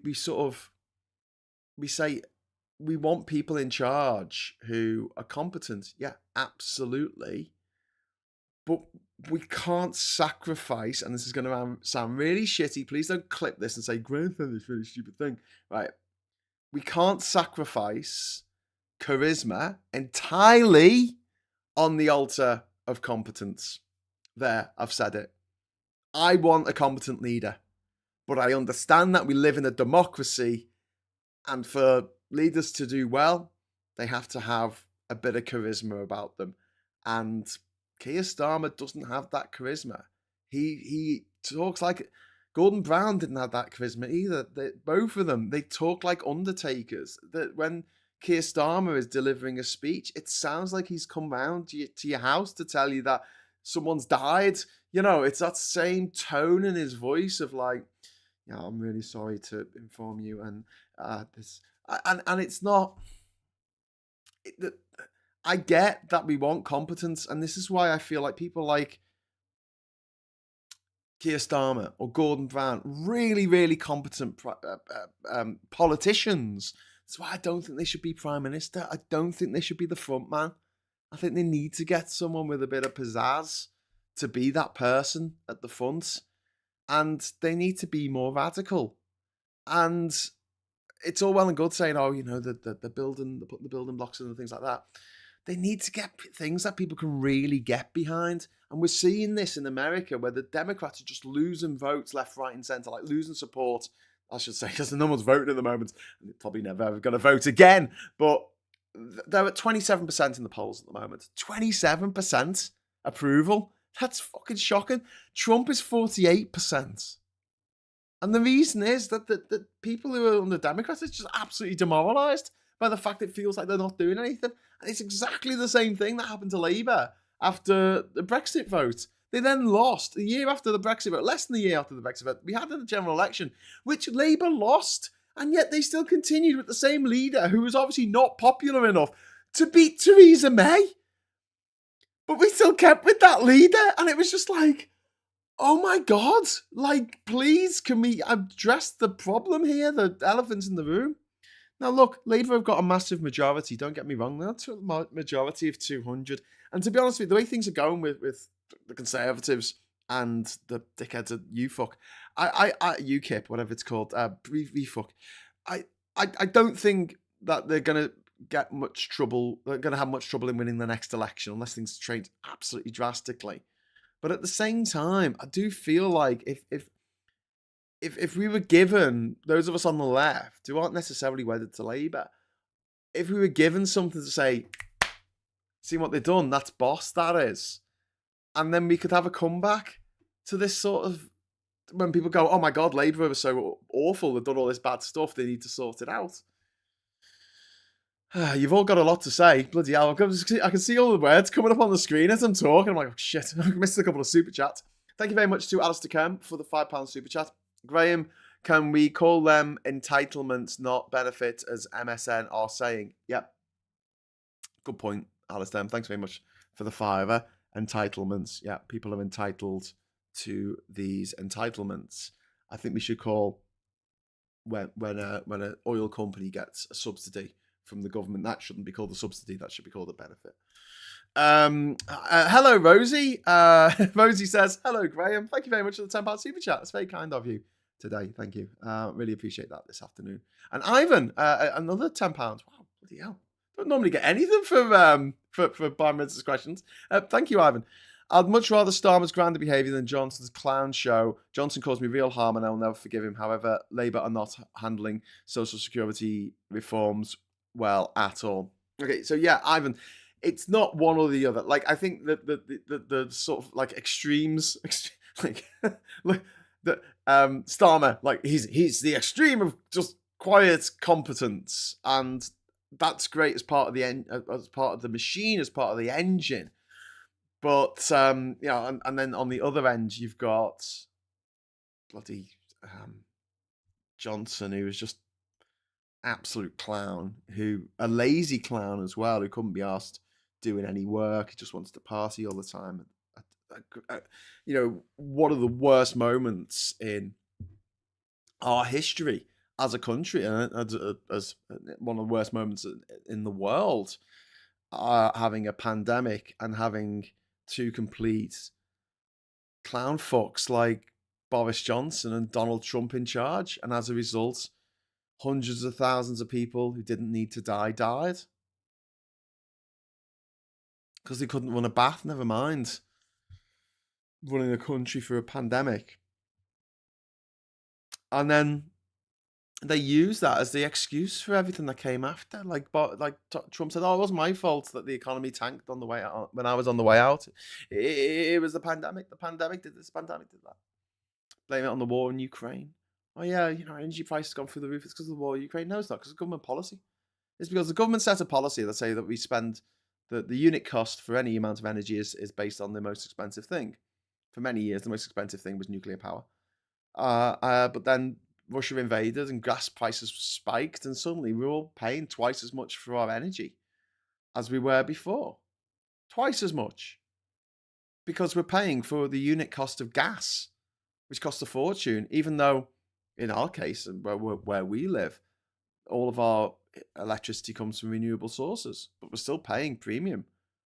say we want people in charge who are competent. Yeah, absolutely. But we can't sacrifice, and this is going to sound really shitty. Please don't clip this and say, Graham said this really stupid thing. Right. We can't sacrifice charisma entirely on the altar of competence. There, I've said it. I want a competent leader, but I understand that we live in a democracy, and for leaders to do well, they have to have a bit of charisma about them. Gordon Brown didn't have that charisma either. Both of them, they talk like undertakers. That when Keir Starmer is delivering a speech, it sounds like he's come round to your house to tell you that someone's died. You know, it's that same tone in his voice of like, yeah, I'm really sorry to inform you, and it's not. I get that we want competence, and this is why I feel like people like Keir Starmer or Gordon Brown, really, really competent politicians. That's why I don't think they should be Prime Minister. I don't think they should be the front man. I think they need to get someone with a bit of pizzazz to be that person at the front. And they need to be more radical. And it's all well and good saying, oh, you know, the building, putting the building blocks in and things like that. They need to get things that people can really get behind. And we're seeing this in America where the Democrats are just losing votes left, right and centre, like losing support, I should say, because no one's voting at the moment. And they're probably never ever going to vote again. But they're at 27% in the polls at the moment. 27% approval. That's fucking shocking. Trump is 48%. And the reason is that the people who are under Democrats are just absolutely demoralised by the fact it feels like they're not doing anything. And it's exactly the same thing that happened to Labour after the Brexit vote. They then lost a year after the Brexit vote, less than a year after the Brexit vote. We had a general election, which Labour lost, and yet they still continued with the same leader who was obviously not popular enough to beat Theresa May. But we still kept with that leader, and it was just like, oh my God, like, please, can we address the problem here, the elephants in the room? Now, look, Labour have got a massive majority, don't get me wrong, that's a majority of 200. And to be honest with you, the way things are going with the Conservatives and the dickheads at UFUK, UKIP, whatever it's called, VFUK, I don't think that they're going to get much trouble, they're going to have much trouble in winning the next election unless things change absolutely drastically. But at the same time, I do feel like if we were given, those of us on the left who aren't necessarily wedded to Labour, if we were given something to say, see what they've done, that's boss, that is. And then we could have a comeback to this sort of, when people go, oh my God, Labour are so awful, they've done all this bad stuff, they need to sort it out. You've all got a lot to say. Bloody hell. I can see all the words coming up on the screen as I'm talking. I'm like, oh shit, I missed a couple of super chats. Thank you very much to Alistair Kemp for the £5 super chat. Graham, can we call them entitlements, not benefits, as MSN are saying? Yep. Good point, Alistair. Thanks very much for the fiver. Entitlements. Yeah, people are entitled to these entitlements. I think we should call when an oil company gets a subsidy from the government, that shouldn't be called a subsidy, that should be called a benefit. Hello, Rosie. Rosie says, hello, Graham. Thank you very much for the £10 super chat. That's very kind of you today. Thank you. Really appreciate that this afternoon. And Ivan, another £10. Wow, bloody hell. Don't normally get anything for Prime Minister's questions. Thank you, Ivan. I'd much rather Starmer's grander behaviour than Johnson's clown show. Johnson caused me real harm and I'll never forgive him. However, Labour are not handling social security reforms well at all. Okay, so yeah, Ivan, it's not one or the other. Like, I think that the sort of like extremes, like the Starmer, like he's the extreme of just quiet competence, and that's great as part of the as part of the machine, as part of the engine. But you know, and then on the other end, you've got bloody Johnson, who was just absolute clown, who a lazy clown as well, who couldn't be asked doing any work. He just wants to party all the time. You know, one of the worst moments in our history as a country, and as one of the worst moments in the world, having a pandemic and having two complete clown fucks like Boris Johnson and Donald Trump in charge, and as a result, hundreds of thousands of people who didn't need to die died because they couldn't run a bath, never mind running a country through a pandemic. And then they use that as the excuse for everything that came after. Like Trump said, oh, it wasn't my fault that the economy tanked on the way out when I was on the way out. It was the pandemic. The pandemic did this, the pandemic did that. blame it on the war in Ukraine. Oh yeah, energy prices gone through the roof. It's because of the war in Ukraine. No, it's not, because of government policy. It's because the government set a policy that say that we spend the unit cost for any amount of energy is based on the most expensive thing. For many years, the most expensive thing was nuclear power. But then Russia invaded and gas prices spiked, and suddenly we're all paying twice as much for our energy as we were before. Twice as much. Because we're paying for the unit cost of gas, which costs a fortune, even though, in our case, where we live, all of our electricity comes from renewable sources, but we're still paying premium.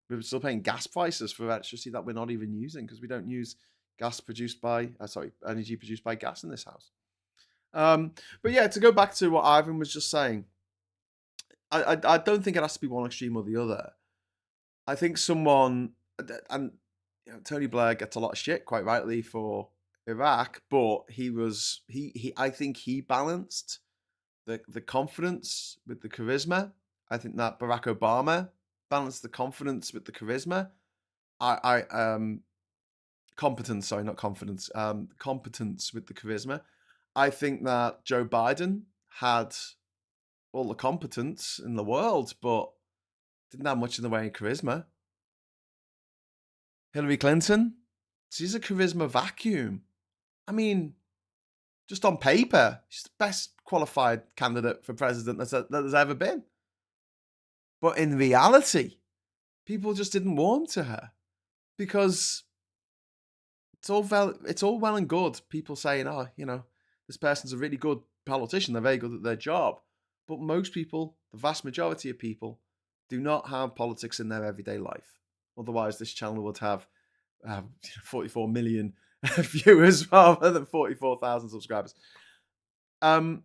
We're still paying gas prices for electricity that we're not even using, because we don't use energy produced by gas in this house. But yeah, to go back to what Ivan was just saying, I don't think it has to be one extreme or the other. I think someone, and Tony Blair gets a lot of shit, quite rightly, for Iraq, but I think he balanced the confidence with the charisma. I think that Barack Obama balanced the confidence with the charisma. Competence, sorry, not confidence. Competence with the charisma. I think that Joe Biden had all the competence in the world, but didn't have much in the way of charisma. Hillary Clinton, she's a charisma vacuum. I mean, just on paper, she's the best qualified candidate for president that there's ever been. But in reality, people just didn't warm to her, because it's all well and good people saying, oh, this person's a really good politician, they're very good at their job. But most people, the vast majority of people, do not have politics in their everyday life. Otherwise, this channel would have 44 million viewers rather than 44,000 subscribers. And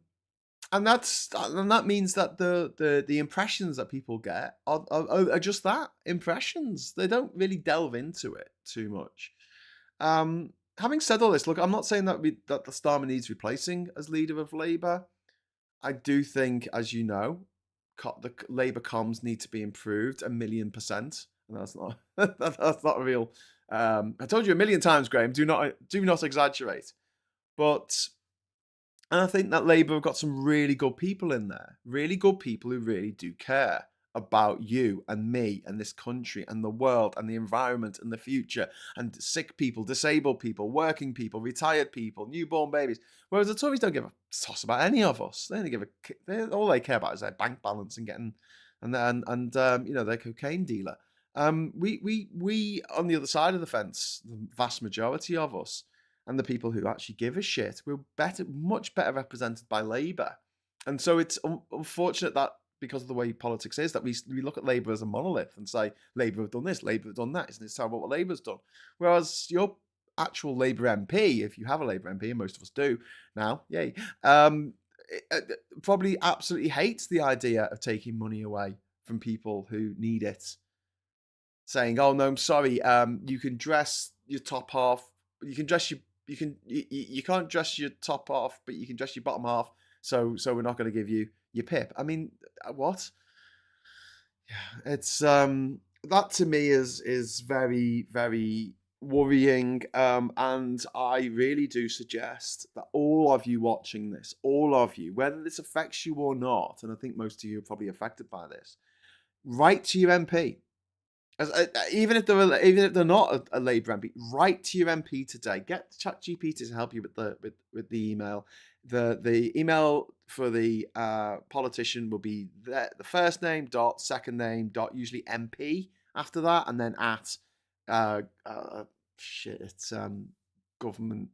that means that the impressions that people get are just that, impressions. They don't really delve into it too much. Having said all this, look, I'm not saying that the Starmer needs replacing as leader of Labour. I do think, as you know, the Labour comms need to be improved 1,000,000%, and that's not that's not real. I told you 1,000,000 times, Graham. Do not exaggerate. And I think that Labour have got some really good people in there, really good people who really do care about you and me and this country and the world and the environment and the future and sick people, disabled people, working people, retired people, newborn babies. Whereas the Tories don't give a toss about any of us. They only all they care about is their bank balance and getting their cocaine dealer. We on the other side of the fence, the vast majority of us, and the people who actually give a shit, we're much better represented by Labour. And so it's unfortunate that, because of the way politics is, that we look at Labour as a monolith and say, Labour have done this, Labour have done that, isn't it terrible what Labour's done? Whereas your actual Labour MP, if you have a Labour MP, and most of us do now, yay, probably absolutely hates the idea of taking money away from people who need it. Saying, oh no, I'm sorry, you can dress your top half, you can't dress your top half, but you can dress your bottom half, so we're not going to give you your pip. I mean, what? Yeah, it's that to me is very, very worrying, and I really do suggest that all of you watching this, all of you, whether this affects you or not, and I think most of you are probably affected by this, write to your MP. Even if they're not a Labour MP, write to your MP today. Get ChatGPT to help you with the email. The email for the politician will be the first name dot second name dot usually MP after that, and then at it's government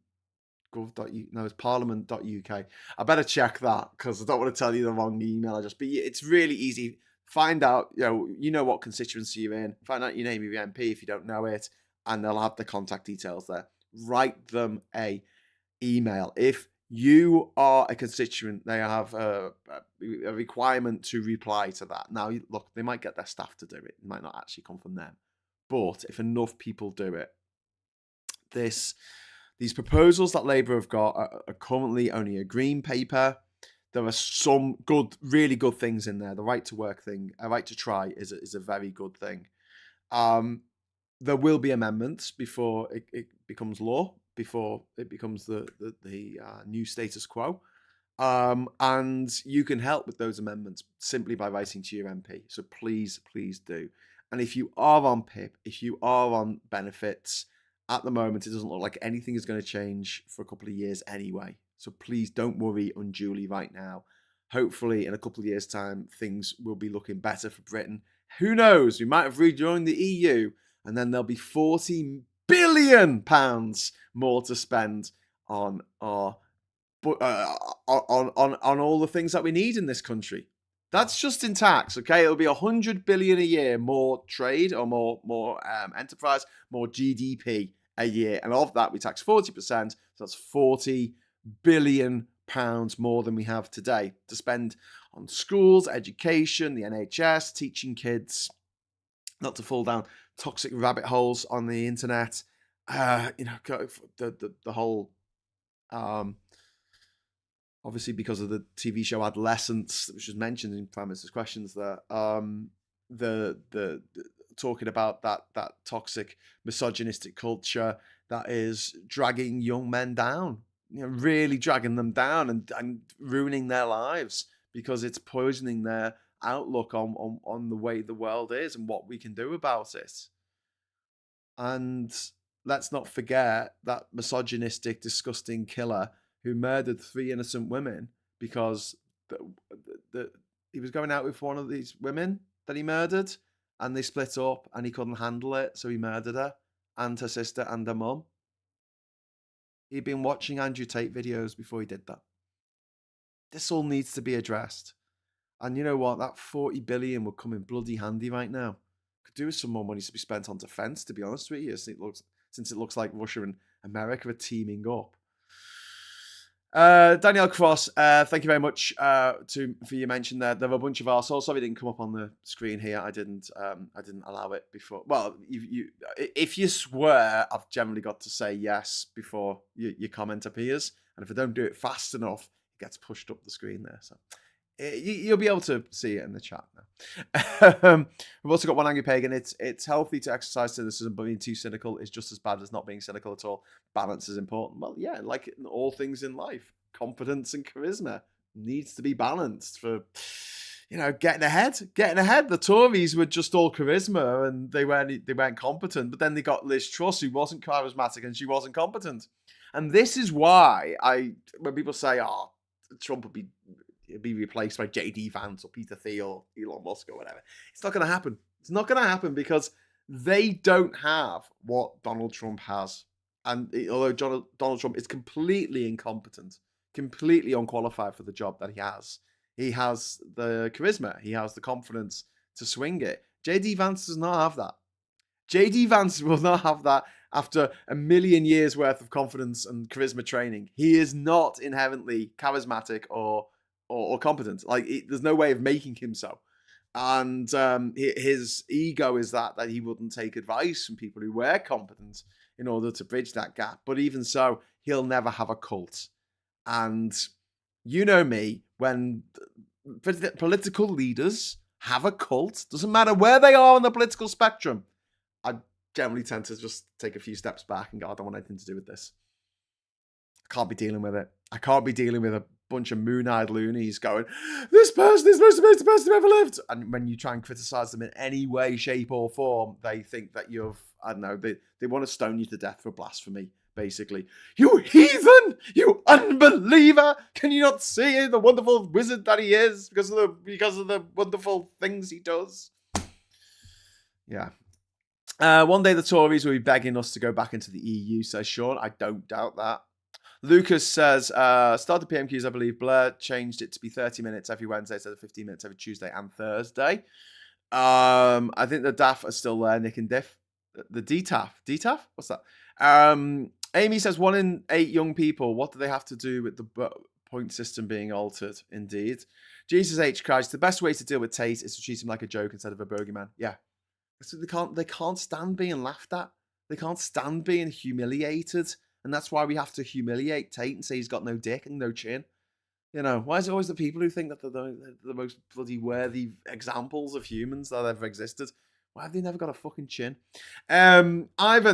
it's parliament.uk. I better check that, because I don't want to tell you the wrong email address. But it's really easy. Find out, you know what constituency you're in. Find out your name of your MP if you don't know it, and they'll have the contact details there. Write them a email. If you are a constituent, they have a requirement to reply to that. Now, look, they might get their staff to do it. It might not actually come from them. But if enough people do it, these proposals that Labour have got are currently only a green paper. There are some really good things in there. The right to work thing, a right to try is a very good thing. there will be amendments before it becomes law, before it becomes the new status quo. And you can help with those amendments simply by writing to your MP. So please do. And if you are on PIP, if you are on benefits, at the moment, it doesn't look like anything is going to change for a couple of years anyway. So please don't worry unduly right now. Hopefully, in a couple of years' time, things will be looking better for Britain. Who knows? We might have rejoined the EU, and then there'll be £40 billion more to spend on our on all the things that we need in this country. That's just in tax, okay? It'll be $100 billion a year more trade or more enterprise, more GDP a year, and of that we tax 40%. So that's £40 billion more than we have today to spend on schools, education, the NHS, teaching kids not to fall down toxic rabbit holes on the internet. The whole. Obviously, because of the TV show Adolescence, which was mentioned in Prime Minister's questions, there, the talking about that toxic, misogynistic culture that is dragging young men down, really dragging them down and ruining their lives because it's poisoning their outlook on the way the world is and what we can do about it. And let's not forget that misogynistic, disgusting killer who murdered 3 innocent women because he was going out with one of these women that he murdered, and they split up and he couldn't handle it, so he murdered her and her sister and her mum. He'd been watching Andrew Tate videos before he did that. This all needs to be addressed. And you know what? That 40 billion would come in bloody handy right now. Could do with some more money to be spent on defence, to be honest with you, since it looks like Russia and America are teaming up. Danielle Cross, thank you very much for your mention there. There were a bunch of arseholes. Sorry, it didn't come up on the screen here. I didn't allow it before. Well, if you swear, I've generally got to say yes before your comment appears, and if I don't do it fast enough, it gets pushed up the screen there. So you'll be able to see it in the chat now. We've also got One Angry Pagan. It's healthy to exercise cynicism, but being too cynical is just as bad as not being cynical at all. Balance is important. Well, yeah, like in all things in life, confidence and charisma needs to be balanced for, getting ahead. The Tories were just all charisma and they weren't competent, but then they got Liz Truss, who wasn't charismatic and she wasn't competent. And this is why when people say, Trump would be replaced by J.D. Vance or Peter Thiel or Elon Musk or whatever. It's not going to happen. It's not going to happen because they don't have what Donald Trump has. And although Donald Trump is completely incompetent, completely unqualified for the job that he has the charisma, he has the confidence to swing it. J.D. Vance does not have that. J.D. Vance will not have that after a million years worth of confidence and charisma training. He is not inherently charismatic or competent. There's no way of making him so. And his ego is that he wouldn't take advice from people who were competent in order to bridge that gap. But even so, he'll never have a cult. And you know me, when political leaders have a cult, doesn't matter where they are on the political spectrum, I generally tend to just take a few steps back and go, I don't want anything to do with this. I can't be dealing with it. I can't be dealing with a bunch of moon-eyed loonies going, this person is the most amazing person who ever lived. And when you try and criticize them in any way, shape or form, they think that they want to stone you to death for blasphemy, basically. You heathen! You unbeliever! Can you not see the wonderful wizard that he is because of the wonderful things he does? Yeah. One day the Tories will be begging us to go back into the EU, says Sean. I don't doubt that. Lucas says, started PMQs, I believe. Blair changed it to be 30 minutes every Wednesday instead of 15 minutes every Tuesday and Thursday. I think the DAF are still there, Nick and Diff. The DTAF? DTAF? What's that? Amy says, 1 in 8 young people, what do they have to do with the point system being altered? Indeed. Jesus H. Christ, the best way to deal with Tate is to treat him like a joke instead of a bogeyman. Yeah. So they can't stand being laughed at. They can't stand being humiliated. And that's why we have to humiliate Tate and say he's got no dick and no chin. Why is it always the people who think that they're the most bloody worthy examples of humans that ever existed? Why have they never got a fucking chin? Ivan,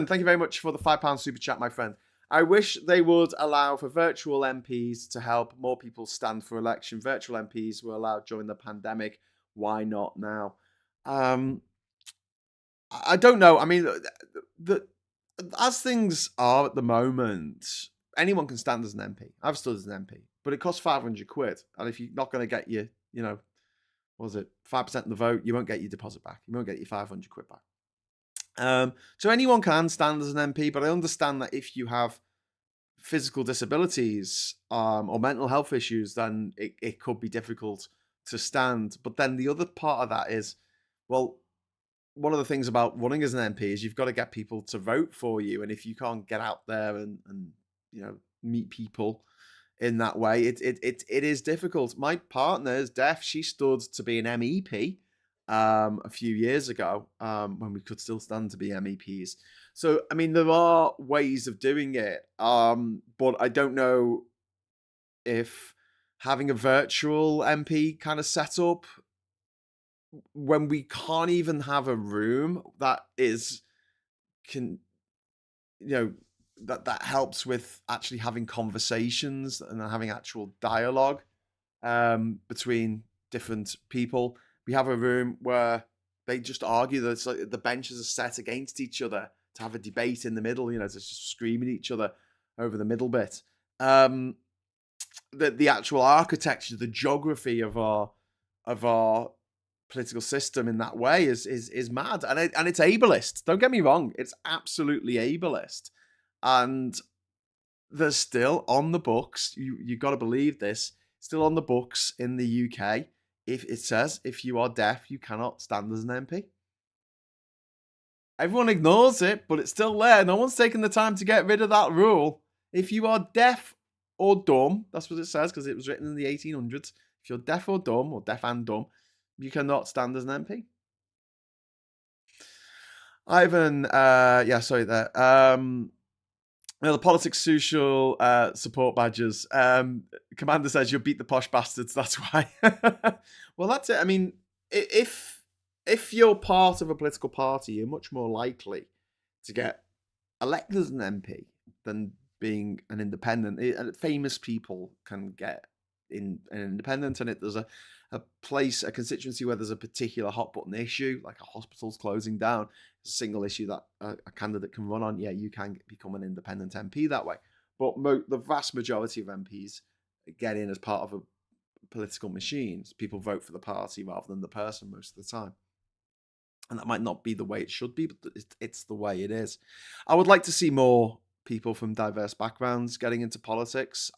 thank you very much for the £5 super chat, my friend. I wish they would allow for virtual MPs to help more people stand for election. Virtual MPs were allowed during the pandemic. Why not now? I don't know. I mean, as things are at the moment, anyone can stand as an MP. I've stood as an MP, but it costs £500. And if you're not going to get your, 5% of the vote, you won't get your deposit back. You won't get your £500 back. So anyone can stand as an MP, but I understand that if you have physical disabilities or mental health issues, then it could be difficult to stand. But then the other part of that is, well, one of the things about running as an MP is you've got to get people to vote for you. And if you can't get out there and meet people in that way, it is difficult. My partner is deaf. She stood to be an MEP a few years ago when we could still stand to be MEPs. So, I mean, there are ways of doing it, but I don't know if having a virtual MP kind of set up when we can't even have a room that that helps with actually having conversations and having actual dialogue between different people. We have a room where they just argue that it's like the benches are set against each other to have a debate in the middle, to just scream at each other over the middle bit. The actual architecture, the geography of our political system in that way is mad, and it's ableist. Don't get me wrong, it's absolutely ableist, and there's still on the books. You got to believe this. Still on the books in the UK. If it says if you are deaf, you cannot stand as an MP. Everyone ignores it, but it's still there. No one's taken the time to get rid of that rule. If you are deaf or dumb, that's what it says because it was written in the 1800s. If you're deaf or dumb, or deaf and dumb, you cannot stand as an MP. Ivan, the politics social support badges. Commander says you'll beat the posh bastards. That's why. Well, that's it. I mean, if you're part of a political party, you're much more likely to get elected as an MP than being an independent. Famous people can get in an independent, and there's a constituency where there's a particular hot button issue, like a hospital's closing down, it's a single issue that a candidate can run on. Yeah, you can become an independent MP that way. But the vast majority of MPs get in as part of a political machine. People vote for the party rather than the person most of the time. And that might not be the way it should be, but it's the way it is. I would like to see more people from diverse backgrounds getting into politics.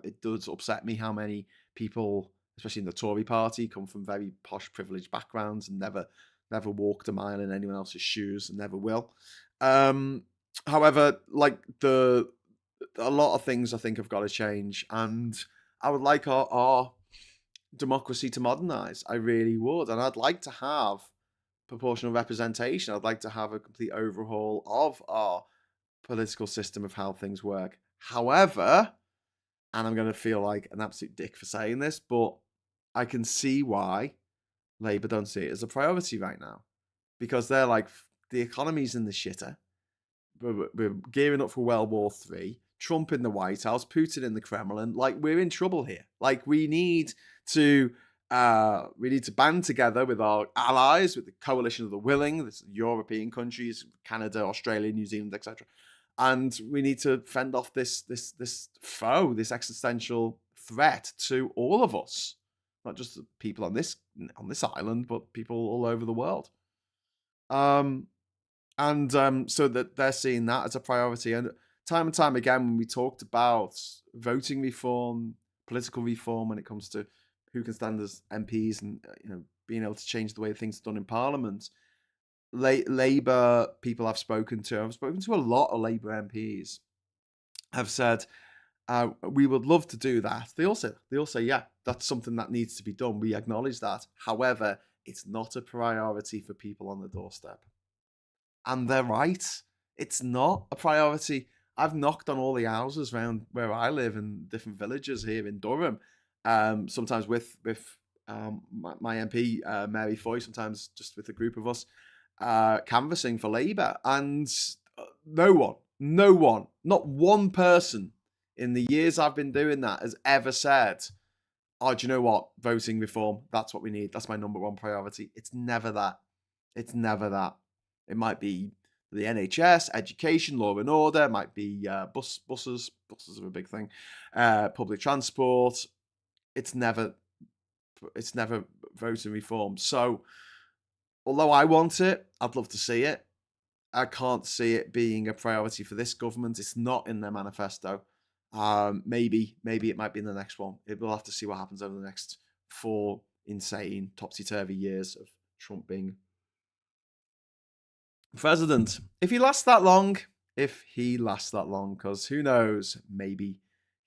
It does upset me how many people, especially in the Tory party, come from very posh, privileged backgrounds and never walked a mile in anyone else's shoes and never will. However, a lot of things I think have got to change, and I would like our democracy to modernise. I really would, and I'd like to have proportional representation. I'd like to have a complete overhaul of our political system of how things work. However, and I'm going to feel like an absolute dick for saying this, but I can see why Labour don't see it as a priority right now. Because they're like, the economy's in the shitter. We're gearing up for World War III. Trump in the White House, Putin in the Kremlin. Like, we're in trouble here. Like, we need to band together with our allies, with the coalition of the willing, the European countries, Canada, Australia, New Zealand, etc. And we need to fend off this foe, this existential threat to all of us, not just the people on this island, but people all over the world. So that they're seeing that as a priority. And time again, when we talked about voting reform, political reform, when it comes to who can stand as MPs and being able to change the way things are done in Parliament, Labour people I've spoken to a lot of Labour MPs, have said, we would love to do that. They all say, yeah, that's something that needs to be done. We acknowledge that. However, it's not a priority for people on the doorstep. And they're right. It's not a priority. I've knocked on all the houses around where I live in different villages here in Durham, sometimes with my MP, Mary Foy, sometimes just with a group of us. canvassing for Labour, and no one, not one person in the years I've been doing that has ever said, oh, do you know what? Voting reform, that's what we need. That's my number one priority. It's never that. It's never that. It might be the NHS, education, law and order. It might be buses. Buses are a big thing. Public transport. It's never voting reform. So, although I want it, I'd love to see it. I can't see it being a priority for this government. It's not in their manifesto. Maybe it might be in the next one. We'll have to see what happens over the next 4 insane, topsy-turvy years of Trump being president. If he lasts that long, because who knows, maybe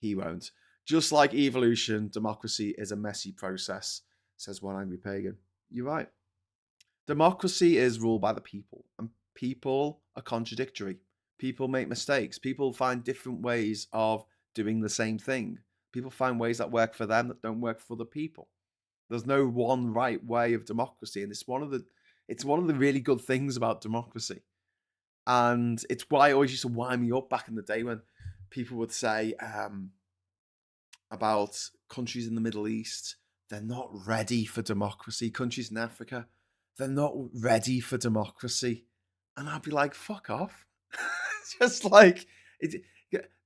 he won't. Just like evolution, democracy is a messy process, says one angry pagan. You're right. Democracy is ruled by the people, and people are contradictory. People make mistakes. People find different ways of doing the same thing. People find ways that work for them that don't work for other people. There's no one right way of democracy, and it's one of the really good things about democracy. And it's why it always used to wind me up back in the day when people would say about countries in the Middle East, they're not ready for democracy. Countries in Africa, they're not ready for democracy. And I'd be like, fuck off. Just like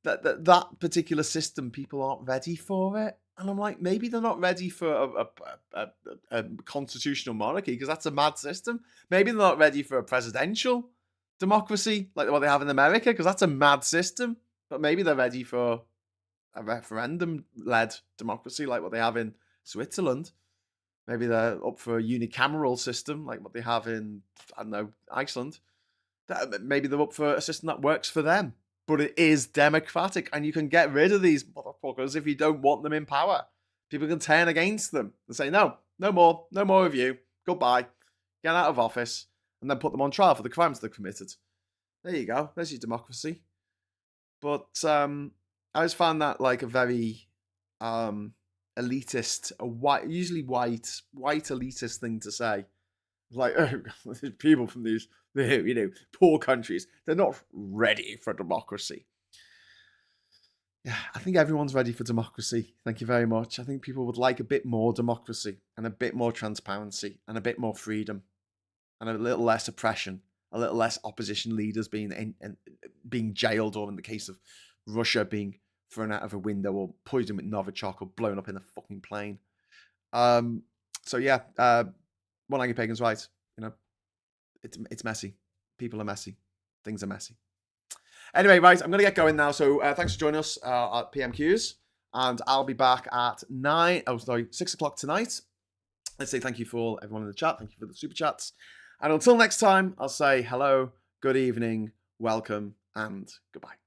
that particular system, people aren't ready for it. And I'm like, maybe they're not ready for a constitutional monarchy because that's a mad system. Maybe they're not ready for a presidential democracy like what they have in America because that's a mad system. But maybe they're ready for a referendum-led democracy like what they have in Switzerland. Maybe they're up for a unicameral system like what they have in, I don't know, Iceland. Maybe they're up for a system that works for them. But it is democratic, and you can get rid of these motherfuckers if you don't want them in power. People can turn against them and say, no more of you. Goodbye. Get out of office. And then put them on trial for the crimes they've committed. There you go. There's your democracy. But I always found that like a very elitist, usually white elitist thing to say. Like, oh, people from these, poor countries, they're not ready for democracy. Yeah, I think everyone's ready for democracy. Thank you very much. I think people would like a bit more democracy and a bit more transparency and a bit more freedom and a little less oppression, a little less opposition leaders being jailed, or in the case of Russia being thrown out of a window or poisoned with Novichok or blown up in a fucking plane. So yeah, one angry pagan's right. It's messy. People are messy. Things are messy. Anyway, right, I'm going to get going now. So thanks for joining us at PMQs. And I'll be back at 6 o'clock tonight. Let's say thank you for everyone in the chat. Thank you for the super chats. And until next time, I'll say hello, good evening, welcome, and goodbye.